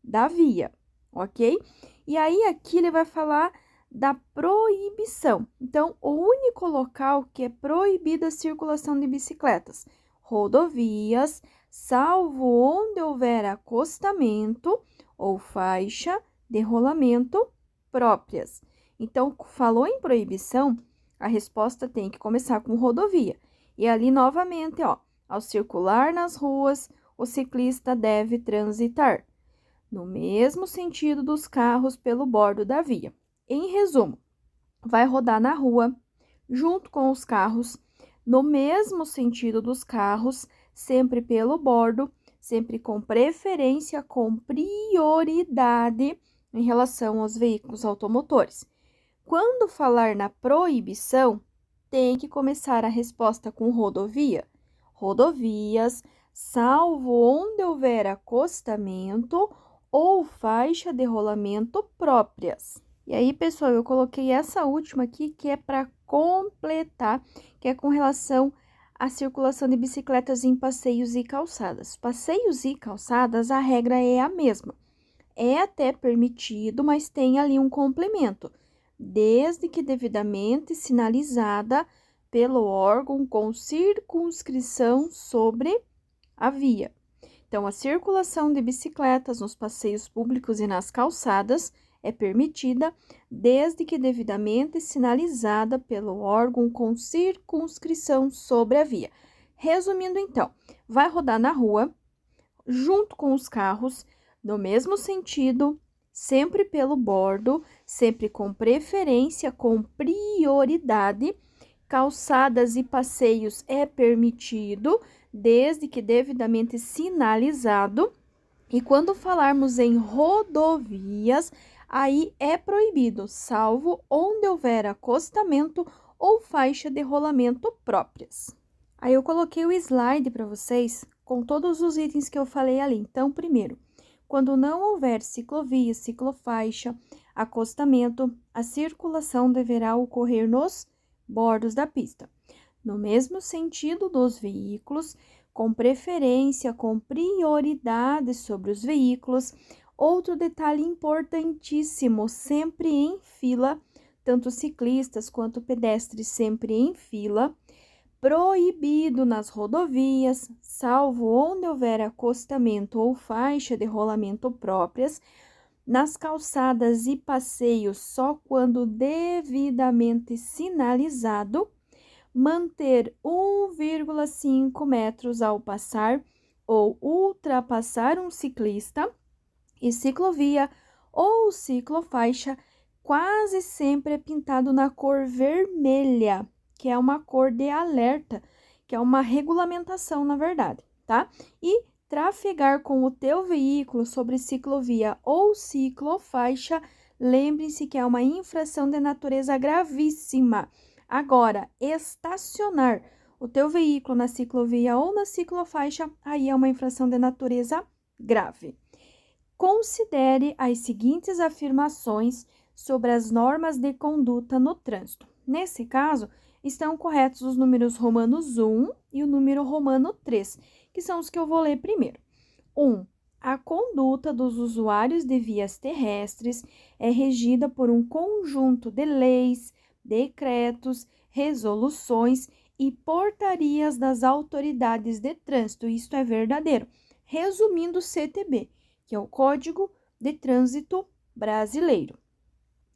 da via, ok? E aí, aqui ele vai falar da proibição. Então, o único local que é proibida a circulação de bicicletas: rodovias, salvo onde houver acostamento ou faixa de rolamento próprias. Então, falou em proibição, a resposta tem que começar com rodovia. E ali, novamente, ó, ao circular nas ruas, o ciclista deve transitar no mesmo sentido dos carros pelo bordo da via. Em resumo, vai rodar na rua, junto com os carros, no mesmo sentido dos carros, sempre pelo bordo, sempre com preferência, com prioridade em relação aos veículos automotores. Quando falar na proibição, tem que começar a resposta com rodovia. Rodovias, salvo onde houver acostamento ou faixa de rolamento próprias. E aí, pessoal, eu coloquei essa última aqui, que é para completar, que é com relação à circulação de bicicletas em passeios e calçadas. Passeios e calçadas, a regra é a mesma. É até permitido, mas tem ali um complemento, desde que devidamente sinalizada pelo órgão com circunscrição sobre a via. Então, a circulação de bicicletas nos passeios públicos e nas calçadas é permitida, desde que devidamente sinalizada pelo órgão com circunscrição sobre a via. Resumindo, então, vai rodar na rua, junto com os carros, no mesmo sentido, sempre pelo bordo, sempre com preferência, com prioridade. Calçadas e passeios é permitido, desde que devidamente sinalizado. E quando falarmos em rodovias, aí é proibido, salvo onde houver acostamento ou faixa de rolamento próprias. Aí eu coloquei o slide para vocês com todos os itens que eu falei ali. Então, primeiro, quando não houver ciclovia, ciclofaixa, acostamento, a circulação deverá ocorrer nos bordos da pista, no mesmo sentido dos veículos, com preferência, com prioridade sobre os veículos. Outro detalhe importantíssimo, sempre em fila, tanto ciclistas quanto pedestres sempre em fila. Proibido nas rodovias, salvo onde houver acostamento ou faixa de rolamento próprias. Nas calçadas e passeios, só quando devidamente sinalizado. Manter 1,5 metros ao passar ou ultrapassar um ciclista. E ciclovia ou ciclofaixa quase sempre é pintado na cor vermelha, que é uma cor de alerta, que é uma regulamentação, na verdade, tá? E trafegar com o teu veículo sobre ciclovia ou ciclofaixa, lembre-se que é uma infração de natureza gravíssima. Agora, estacionar o teu veículo na ciclovia ou na ciclofaixa, aí é uma infração de natureza grave. Considere as seguintes afirmações sobre as normas de conduta no trânsito. Nesse caso, estão corretos os números romanos 1 e o número romano 3, que são os que eu vou ler primeiro. 1. A conduta dos usuários de vias terrestres é regida por um conjunto de leis, decretos, resoluções e portarias das autoridades de trânsito. Isto é verdadeiro. Resumindo, o CTB, que é o Código de Trânsito Brasileiro.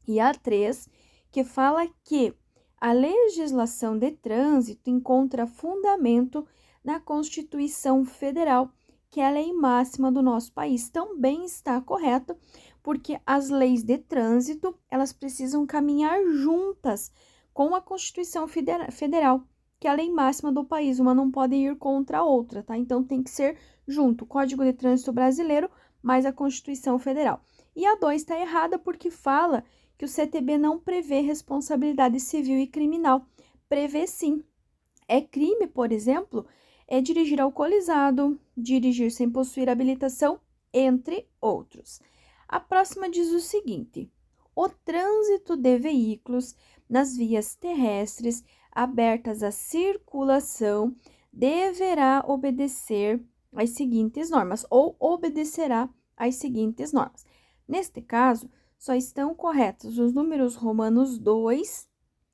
E a 3, que fala que a legislação de trânsito encontra fundamento na Constituição Federal, que é a lei máxima do nosso país. Também está correto, porque as leis de trânsito, elas precisam caminhar juntas com a Constituição Federal, que é a lei máxima do país. Uma não pode ir contra a outra, tá? Então, tem que ser junto, o Código de Trânsito Brasileiro mais a Constituição Federal. E a 2 está errada porque fala que o CTB não prevê responsabilidade civil e criminal. Prevê sim. É crime, por exemplo, dirigir alcoolizado, dirigir sem possuir habilitação, entre outros. A próxima diz o seguinte: o trânsito de veículos nas vias terrestres abertas à circulação deverá obedecer às seguintes normas, ou obedecerá às seguintes normas. Neste caso, só estão corretos os números romanos 2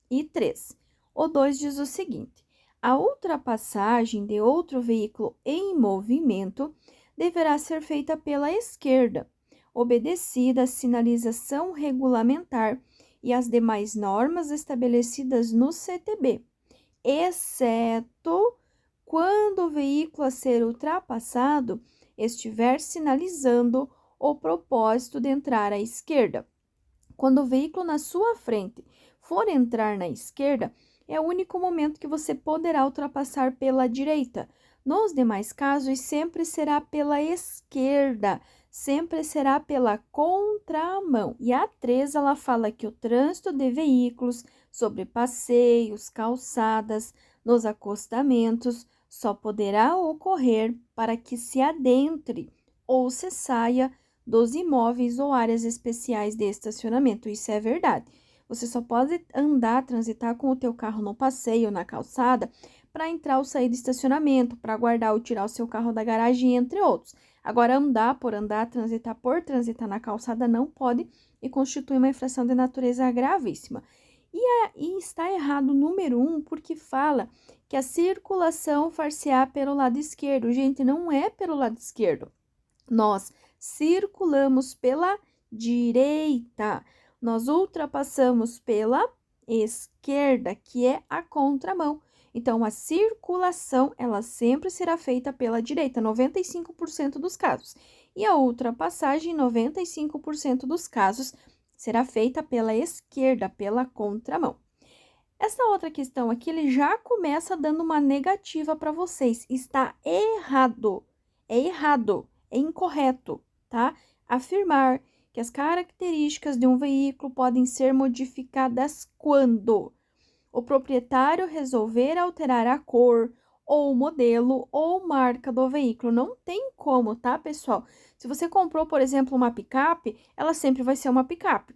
e 3. O 2 diz o seguinte: a ultrapassagem de outro veículo em movimento deverá ser feita pela esquerda, obedecida a sinalização regulamentar e as demais normas estabelecidas no CTB, exceto quando o veículo a ser ultrapassado estiver sinalizando o propósito de entrar à esquerda. Quando o veículo na sua frente for entrar na esquerda, é o único momento que você poderá ultrapassar pela direita. Nos demais casos, sempre será pela esquerda, sempre será pela contramão. E a 3, ela fala que o trânsito de veículos sobre passeios, calçadas, nos acostamentos, só poderá ocorrer para que se adentre ou se saia dos imóveis ou áreas especiais de estacionamento. Isso é verdade. Você só pode andar, transitar com o teu carro no passeio, na calçada, para entrar ou sair do estacionamento, para guardar ou tirar o seu carro da garagem, entre outros. Agora, andar por andar, transitar por transitar na calçada não pode e constitui uma infração de natureza gravíssima. E está errado o número 1, porque fala que a circulação far-se-á pelo lado esquerdo. Gente, não é pelo lado esquerdo. Nós circulamos pela direita. Nós ultrapassamos pela esquerda, que é a contramão. Então, a circulação, ela sempre será feita pela direita, 95% dos casos. E a ultrapassagem, 95% dos casos, será feita pela esquerda, pela contramão. Essa outra questão aqui, ele já começa dando uma negativa para vocês. Está errado. É errado, é incorreto, tá? Afirmar que as características de um veículo podem ser modificadas quando o proprietário resolver alterar a cor, ou modelo, ou marca do veículo. Não tem como, tá, pessoal? Se você comprou, por exemplo, uma picape, ela sempre vai ser uma picape.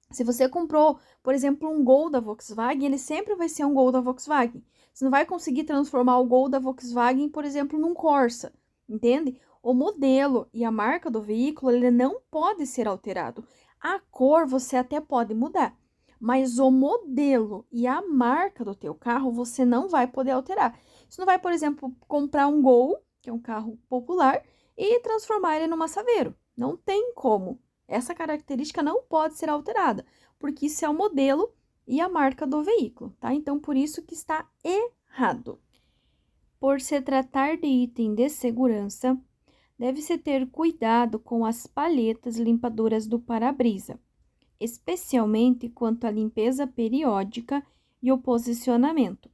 Se você comprou, por exemplo, um Gol da Volkswagen, ele sempre vai ser um Gol da Volkswagen. Você não vai conseguir transformar o Gol da Volkswagen, por exemplo, num Corsa, entende? O modelo e a marca do veículo, ele não pode ser alterado. A cor você até pode mudar, mas o modelo e a marca do teu carro você não vai poder alterar. Você não vai, por exemplo, comprar um Gol, que é um carro popular, e transformar ele numa Saveiro. Não tem como. Essa característica não pode ser alterada, porque isso é o modelo e a marca do veículo, tá? Então, por isso que está errado. Por se tratar de item de segurança, deve-se ter cuidado com as palhetas limpadoras do para-brisa, especialmente quanto à limpeza periódica e o posicionamento.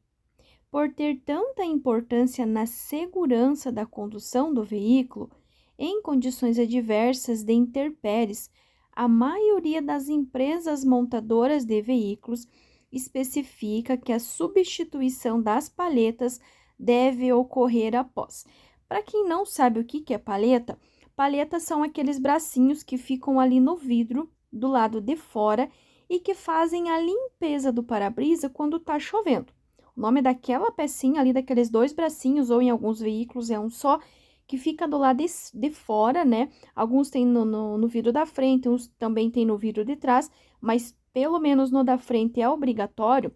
Por ter tanta importância na segurança da condução do veículo, em condições adversas de intempéries, a maioria das empresas montadoras de veículos especifica que a substituição das palhetas deve ocorrer após. Para quem não sabe o que é palheta, palhetas são aqueles bracinhos que ficam ali no vidro do lado de fora e que fazem a limpeza do para-brisa quando está chovendo. O nome daquela pecinha ali, daqueles dois bracinhos, ou em alguns veículos é um só, que fica do lado de fora, né? Alguns tem no vidro da frente, uns também tem no vidro de trás, mas pelo menos no da frente é obrigatório,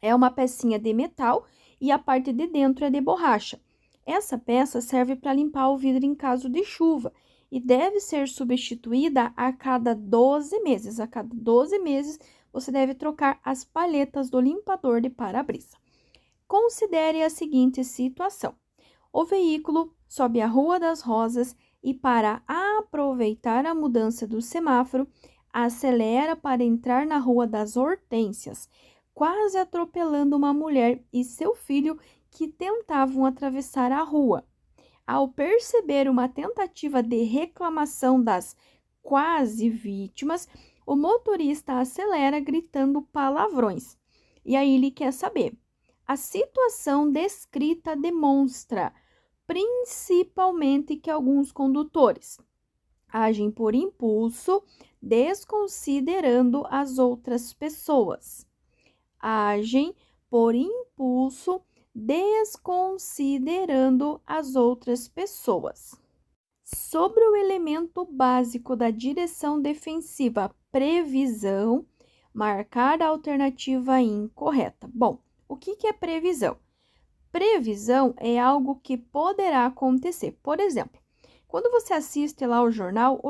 é uma pecinha de metal e a parte de dentro é de borracha. Essa peça serve para limpar o vidro em caso de chuva e deve ser substituída a cada 12 meses. A cada 12 meses, você deve trocar as palhetas do limpador de para-brisa. Considere a seguinte situação. O veículo sobe a Rua das Rosas e, para aproveitar a mudança do semáforo, acelera para entrar na Rua das Hortênsias, quase atropelando uma mulher e seu filho que tentavam atravessar a rua. Ao perceber uma tentativa de reclamação das quase vítimas, o motorista acelera gritando palavrões. E aí ele quer saber: a situação descrita demonstra principalmente que alguns condutores agem por impulso, desconsiderando as outras pessoas. Agem por impulso, desconsiderando as outras pessoas. Sobre o elemento básico da direção defensiva, previsão, marcar a alternativa incorreta. Bom, o que é previsão? Previsão é algo que poderá acontecer. Por exemplo, quando você assiste lá o jornal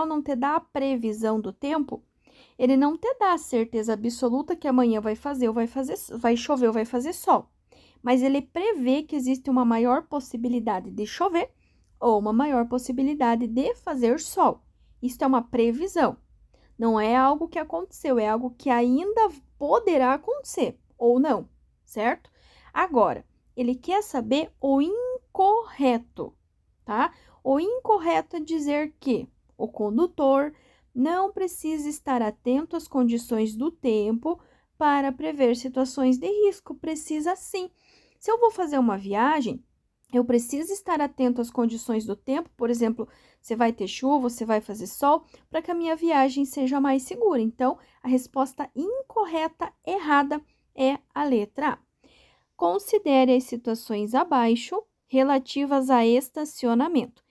não te dá a previsão do tempo, ele não te dá a certeza absoluta que amanhã vai chover ou vai fazer sol. Mas ele prevê que existe uma maior possibilidade de chover ou uma maior possibilidade de fazer sol. Isso é uma previsão. Não é algo que aconteceu, é algo que ainda poderá acontecer ou não, certo? Agora, ele quer saber o incorreto, tá? O incorreto é dizer que o condutor não precisa estar atento às condições do tempo para prever situações de risco. Precisa sim. Se eu vou fazer uma viagem, eu preciso estar atento às condições do tempo. Por exemplo, você vai ter chuva, você vai fazer sol, para que a minha viagem seja mais segura. Então, a resposta incorreta, errada, é a letra A. Considere as situações abaixo relativas a estacionamento.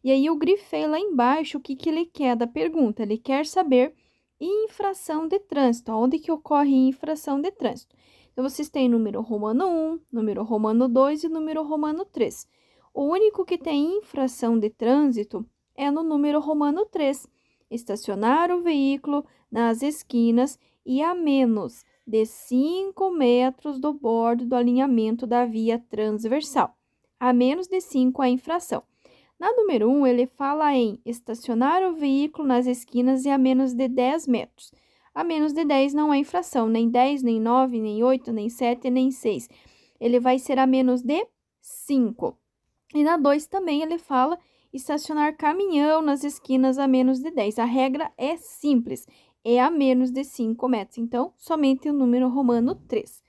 E aí eu grifei lá embaixo o que ele quer da pergunta. Ele quer saber infração de trânsito, onde que ocorre infração de trânsito. Então, vocês têm número romano 1, número romano 2 e número romano 3. O único que tem infração de trânsito é no número romano 3. Estacionar o veículo nas esquinas e a menos de 5 metros do bordo do alinhamento da via transversal. A menos de 5 a infração. Na número 1, ele fala em estacionar o veículo nas esquinas e a menos de 10 metros. A menos de 10 não é infração, nem 10, nem 9, nem 8, nem 7, nem 6. Ele vai ser a menos de 5. E na 2 também ele fala estacionar caminhão nas esquinas a menos de 10. A regra é simples, é a menos de 5 metros. Então, somente o número romano 3.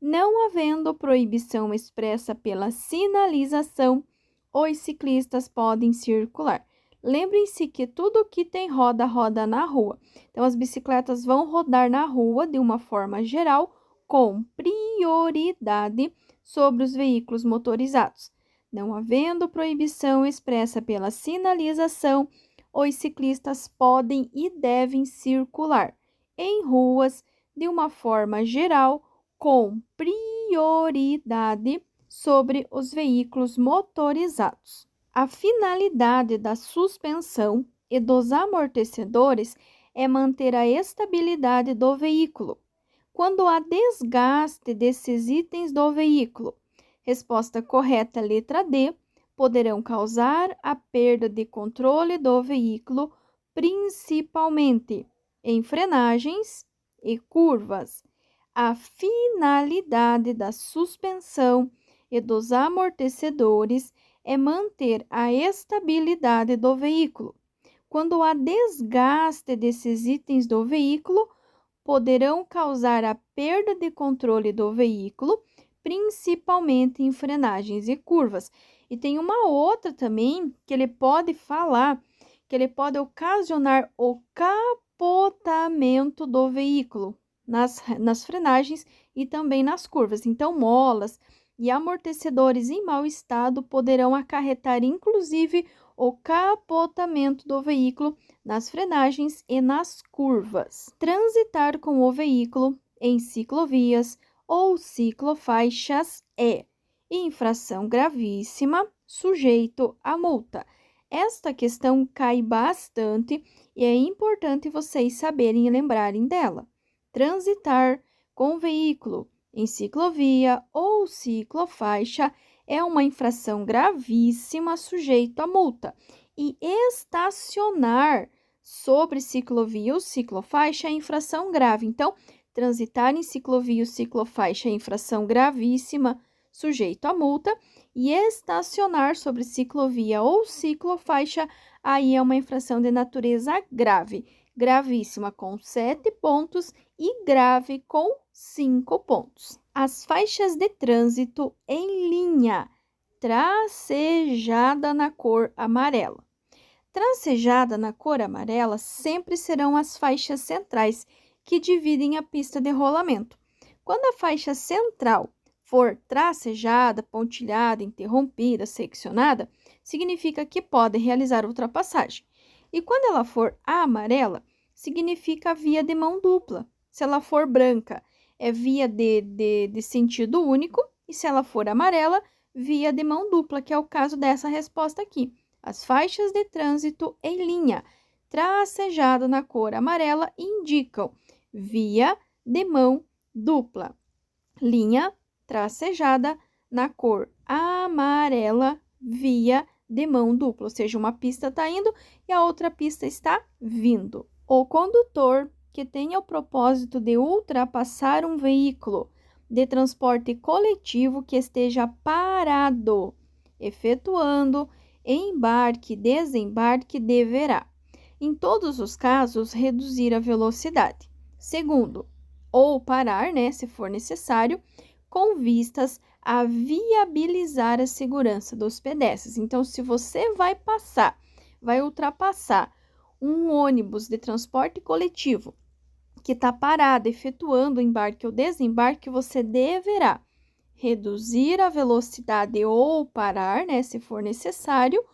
Não havendo proibição expressa pela sinalização, os ciclistas podem circular. Lembrem-se que tudo que tem roda, roda na rua. Então, as bicicletas vão rodar na rua de uma forma geral, com prioridade sobre os veículos motorizados. Não havendo proibição expressa pela sinalização, os ciclistas podem e devem circular em ruas de uma forma geral, com prioridade sobre os veículos motorizados. A finalidade da suspensão e dos amortecedores é manter a estabilidade do veículo. Quando há desgaste desses itens do veículo, resposta correta, letra D, poderão causar a perda de controle do veículo, principalmente em frenagens e curvas. A finalidade da suspensão e dos amortecedores é manter a estabilidade do veículo. Quando há desgaste desses itens do veículo, poderão causar a perda de controle do veículo, principalmente em frenagens e curvas. E tem uma outra também que ele pode falar, que ele pode ocasionar o capotamento do veículo nas frenagens e também nas curvas. Então, molas e amortecedores em mau estado poderão acarretar, inclusive, o capotamento do veículo nas frenagens e nas curvas. Transitar com o veículo em ciclovias ou ciclofaixas é infração gravíssima, sujeito a multa. Esta questão cai bastante e é importante vocês saberem e lembrarem dela. Transitar com veículo em ciclovia ou ciclofaixa é uma infração gravíssima, sujeito a multa. E estacionar sobre ciclovia ou ciclofaixa é infração grave. Então, transitar em ciclovia ou ciclofaixa é infração gravíssima, sujeito a multa. E estacionar sobre ciclovia ou ciclofaixa, aí é uma infração de natureza grave. Gravíssima com 7 pontos e grave com 5 pontos. As faixas de trânsito em linha, tracejada na cor amarela. Tracejada na cor amarela sempre serão as faixas centrais, que dividem a pista de rolamento. Quando a faixa central for tracejada, pontilhada, interrompida, seccionada, significa que pode realizar ultrapassagem. E quando ela for amarela, significa via de mão dupla. Se ela for branca, é via de sentido único, e se ela for amarela, via de mão dupla, que é o caso dessa resposta aqui. As faixas de trânsito em linha, tracejado na cor amarela, indicam via de mão dupla. Linha tracejada na cor amarela, via de mão dupla, ou seja, uma pista está indo e a outra pista está vindo. O condutor que tenha o propósito de ultrapassar um veículo de transporte coletivo que esteja parado, efetuando embarque e desembarque, deverá, em todos os casos, reduzir a velocidade. Segundo, ou parar, se for necessário, com vistas a viabilizar a segurança dos pedestres. Então, se você vai ultrapassar um ônibus de transporte coletivo que está parado, efetuando o embarque ou desembarque, você deverá reduzir a velocidade ou parar, se for necessário,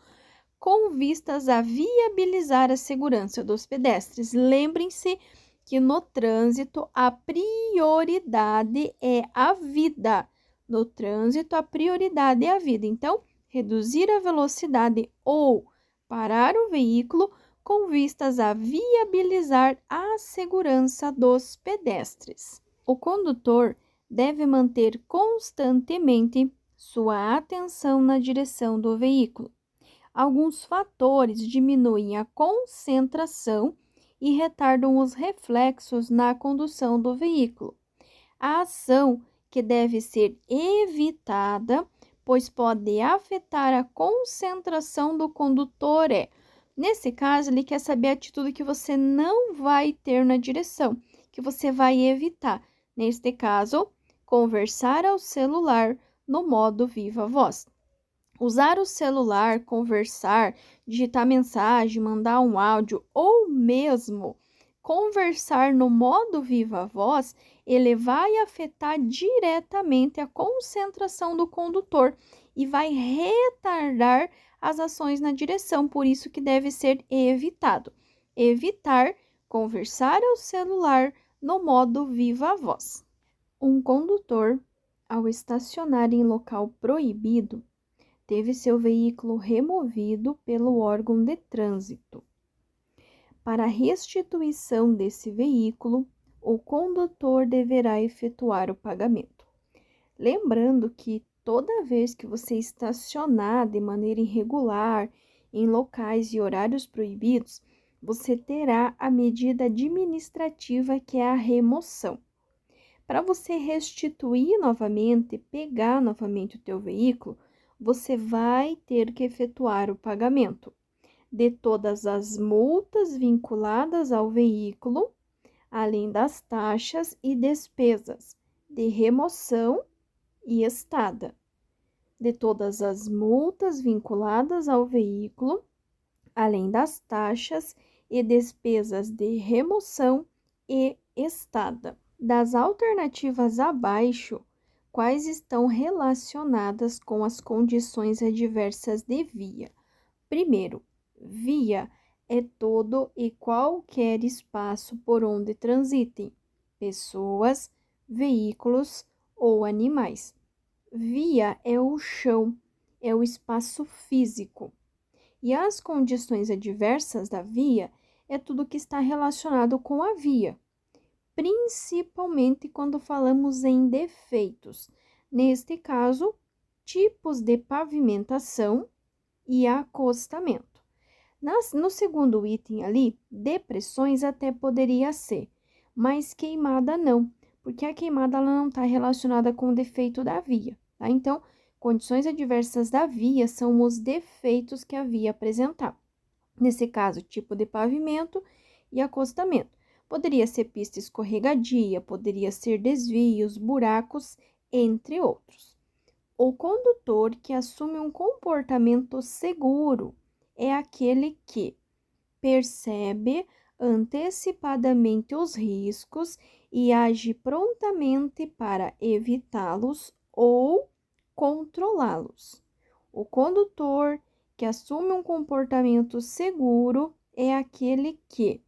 com vistas a viabilizar a segurança dos pedestres. Lembrem-se que no trânsito a prioridade é a vida. No trânsito a prioridade é a vida. Então, reduzir a velocidade ou parar o veículo com vistas a viabilizar a segurança dos pedestres. O condutor deve manter constantemente sua atenção na direção do veículo. Alguns fatores diminuem a concentração e retardam os reflexos na condução do veículo. A ação que deve ser evitada, pois pode afetar a concentração do condutor nesse caso, ele quer saber a atitude que você não vai ter na direção, que você vai evitar. Neste caso, conversar ao celular no modo viva voz. Usar o celular, conversar, digitar mensagem, mandar um áudio ou mesmo conversar no modo viva voz, ele vai afetar diretamente a concentração do condutor e vai retardar as ações na direção, por isso que deve ser evitado. Evitar conversar ao celular no modo viva voz. Um condutor, ao estacionar em local proibido, teve seu veículo removido pelo órgão de trânsito. Para a restituição desse veículo, o condutor deverá efetuar o pagamento. Lembrando que toda vez que você estacionar de maneira irregular em locais e horários proibidos, você terá a medida administrativa, que é a remoção. Para você restituir novamente, pegar novamente o teu veículo, você vai ter que efetuar o pagamento de todas as multas vinculadas ao veículo, além das taxas e despesas de remoção e estada, de todas as multas vinculadas ao veículo, além das taxas e despesas de remoção e estada. Das alternativas abaixo, quais estão relacionadas com as condições adversas de via? Primeiro, via é todo e qualquer espaço por onde transitem pessoas, veículos ou animais. Via é o chão, é o espaço físico. E as condições adversas da via é tudo que está relacionado com a via, principalmente quando falamos em defeitos. Neste caso, tipos de pavimentação e acostamento. No segundo item ali, depressões até poderia ser, mas queimada não, porque a queimada ela não está relacionada com o defeito da via, tá? Então, condições adversas da via são os defeitos que a via apresentar. Nesse caso, tipo de pavimento e acostamento. Poderia ser pista escorregadia, poderia ser desvios, buracos, entre outros. O condutor que assume um comportamento seguro é aquele que percebe antecipadamente os riscos e age prontamente para evitá-los ou controlá-los. O condutor que assume um comportamento seguro é aquele que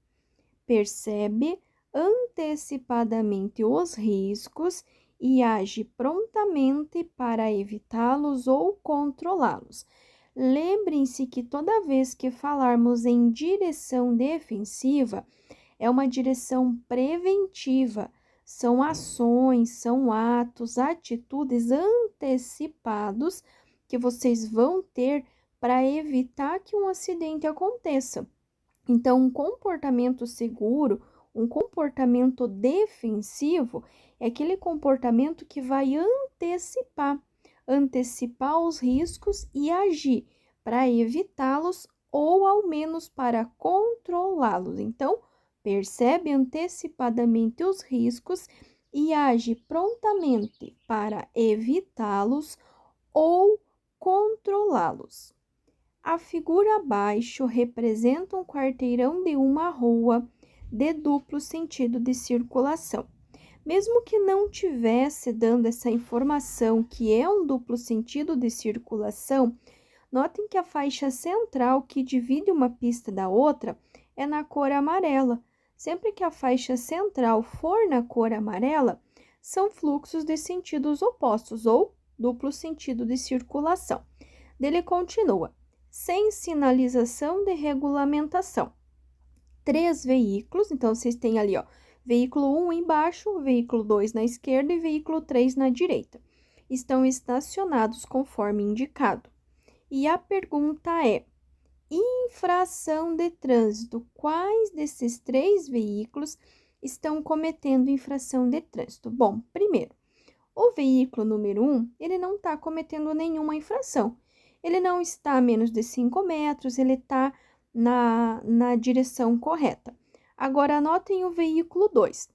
percebe antecipadamente os riscos e age prontamente para evitá-los ou controlá-los. Lembrem-se que toda vez que falarmos em direção defensiva, é uma direção preventiva. São ações, são atos, atitudes antecipados que vocês vão ter para evitar que um acidente aconteça. Então, um comportamento seguro, um comportamento defensivo, é aquele comportamento que vai antecipar os riscos e agir para evitá-los ou ao menos para controlá-los. Então, percebe antecipadamente os riscos e age prontamente para evitá-los ou controlá-los. A figura abaixo representa um quarteirão de uma rua de duplo sentido de circulação. Mesmo que não tivesse dando essa informação que é um duplo sentido de circulação, notem que a faixa central que divide uma pista da outra é na cor amarela. Sempre que a faixa central for na cor amarela, são fluxos de sentidos opostos ou duplo sentido de circulação. Dele continua, sem sinalização de regulamentação. 3 veículos, então vocês têm ali, ó, veículo 1 embaixo, veículo 2 na esquerda e veículo 3 na direita. Estão estacionados conforme indicado. E a pergunta é: infração de trânsito. Quais desses 3 veículos estão cometendo infração de trânsito? Bom, primeiro, o veículo número 1, ele não está cometendo nenhuma infração. Ele não está a menos de 5 metros, ele está na direção correta. Agora, anotem o veículo 2.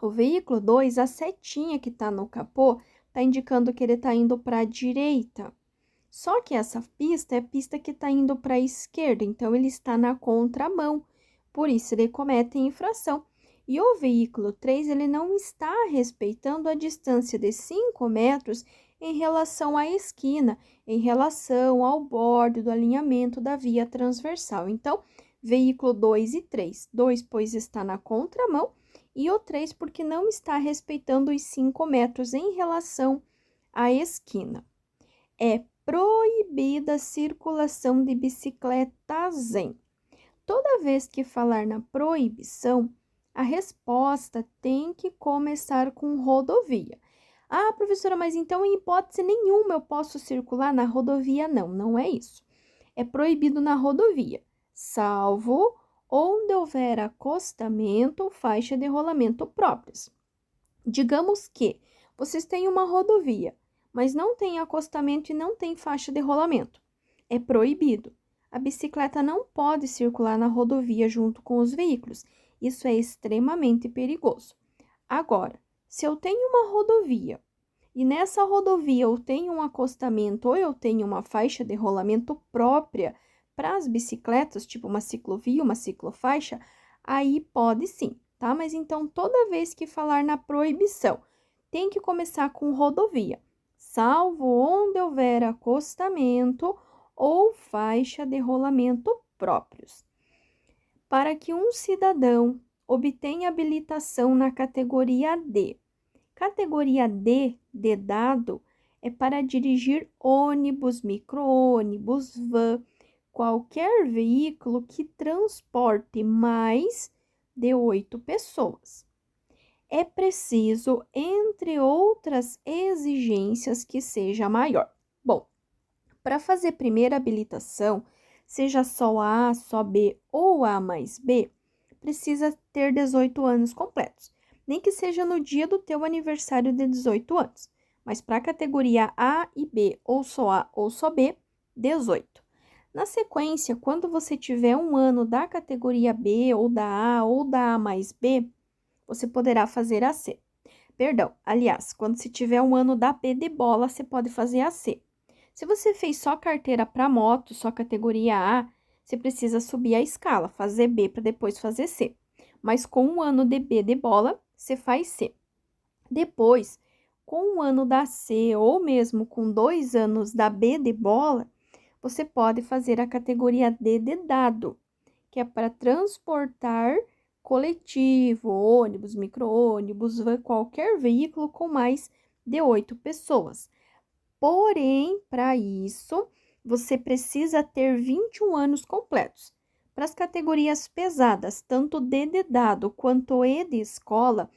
O veículo 2, a setinha que está no capô, está indicando que ele está indo para a direita. Só que essa pista é a pista que está indo para a esquerda, então ele está na contramão, por isso ele comete infração. E o veículo 3, ele não está respeitando a distância de 5 metros em relação à esquina, em relação ao bordo do alinhamento da via transversal. Então, veículo 2 e 3. 2, pois está na contramão, e o 3, porque não está respeitando os 5 metros em relação à esquina. É proibida a circulação de bicicletas em. Toda vez que falar na proibição, a resposta tem que começar com rodovia. Ah, professora, mas então em hipótese nenhuma eu posso circular na rodovia? Não, não é isso. É proibido na rodovia, salvo onde houver acostamento ou faixa de rolamento próprias. Digamos que vocês têm uma rodovia, mas não tem acostamento e não tem faixa de rolamento. É proibido. A bicicleta não pode circular na rodovia junto com os veículos. Isso é extremamente perigoso. Agora, se eu tenho uma rodovia e nessa rodovia eu tenho um acostamento ou eu tenho uma faixa de rolamento própria para as bicicletas, tipo uma ciclovia, uma ciclofaixa, aí pode sim, tá? Mas então, toda vez que falar na proibição, tem que começar com rodovia, salvo onde houver acostamento ou faixa de rolamento próprios. Para que um cidadão obtenha habilitação na categoria D. Categoria D de dado é para dirigir ônibus, micro-ônibus, van, qualquer veículo que transporte mais de 8 pessoas. É preciso, entre outras exigências, que seja maior. Bom, para fazer primeira habilitação, seja só A, só B ou A mais B, precisa ter 18 anos completos, nem que seja no dia do teu aniversário de 18 anos. Mas para a categoria A e B, ou só A ou só B, 18. Na sequência, quando você tiver um ano da categoria B, ou da A, ou da A mais B, você poderá fazer a C. Perdão, aliás, quando você tiver um ano da B de bola, você pode fazer a C. Se você fez só carteira para moto, só categoria A, você precisa subir a escala, fazer B para depois fazer C. Mas com um ano de B de bola, você faz C. Depois, com um ano da C ou mesmo com 2 anos da B de bola, você pode fazer a categoria D de dado, que é para transportar coletivo, ônibus, micro-ônibus, qualquer veículo com mais de 8 pessoas. Porém, para isso, você precisa ter 21 anos completos. Para as categorias pesadas, tanto D de dado quanto E de escola,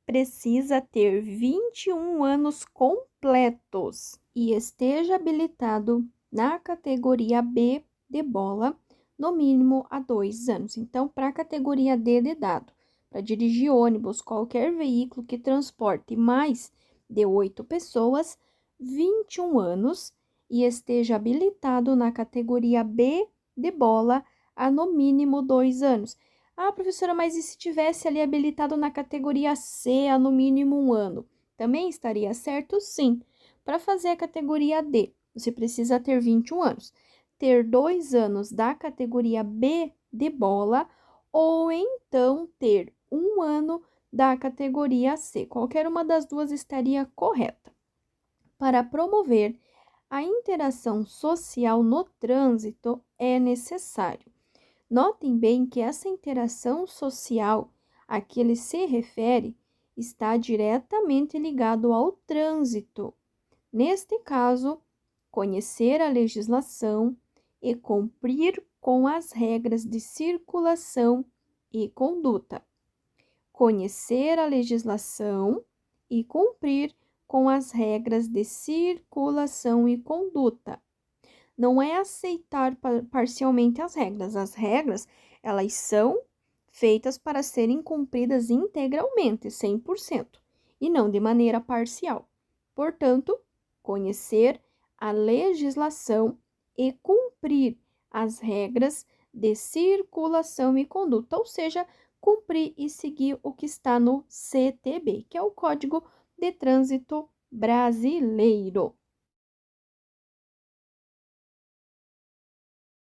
precisa ter 21 anos completos e esteja habilitado na categoria B de bola, no mínimo há 2 anos. Então, para a categoria D de dado, para dirigir ônibus, qualquer veículo que transporte mais de 8 pessoas, 21 anos e esteja habilitado na categoria B de bola há no mínimo 2 anos. Ah, professora, mas e se tivesse ali habilitado na categoria C há no mínimo 1 ano? Também estaria certo? Sim. Para fazer a categoria D, você precisa ter 21 anos, ter 2 anos da categoria B de bola ou então ter 1 ano da categoria C. Qualquer uma das duas estaria correta. Para promover a interação social no trânsito, é necessário. Notem bem que essa interação social a que ele se refere está diretamente ligado ao trânsito. Neste caso, conhecer a legislação e cumprir com as regras de circulação e conduta. Conhecer a legislação e cumprir com as regras de circulação e conduta. Não é aceitar parcialmente as regras. As regras, elas são feitas para serem cumpridas integralmente, 100%, e não de maneira parcial. Portanto, conhecer a legislação e cumprir as regras de circulação e conduta, ou seja, cumprir e seguir o que está no CTB, que é o Código de Trânsito Brasileiro.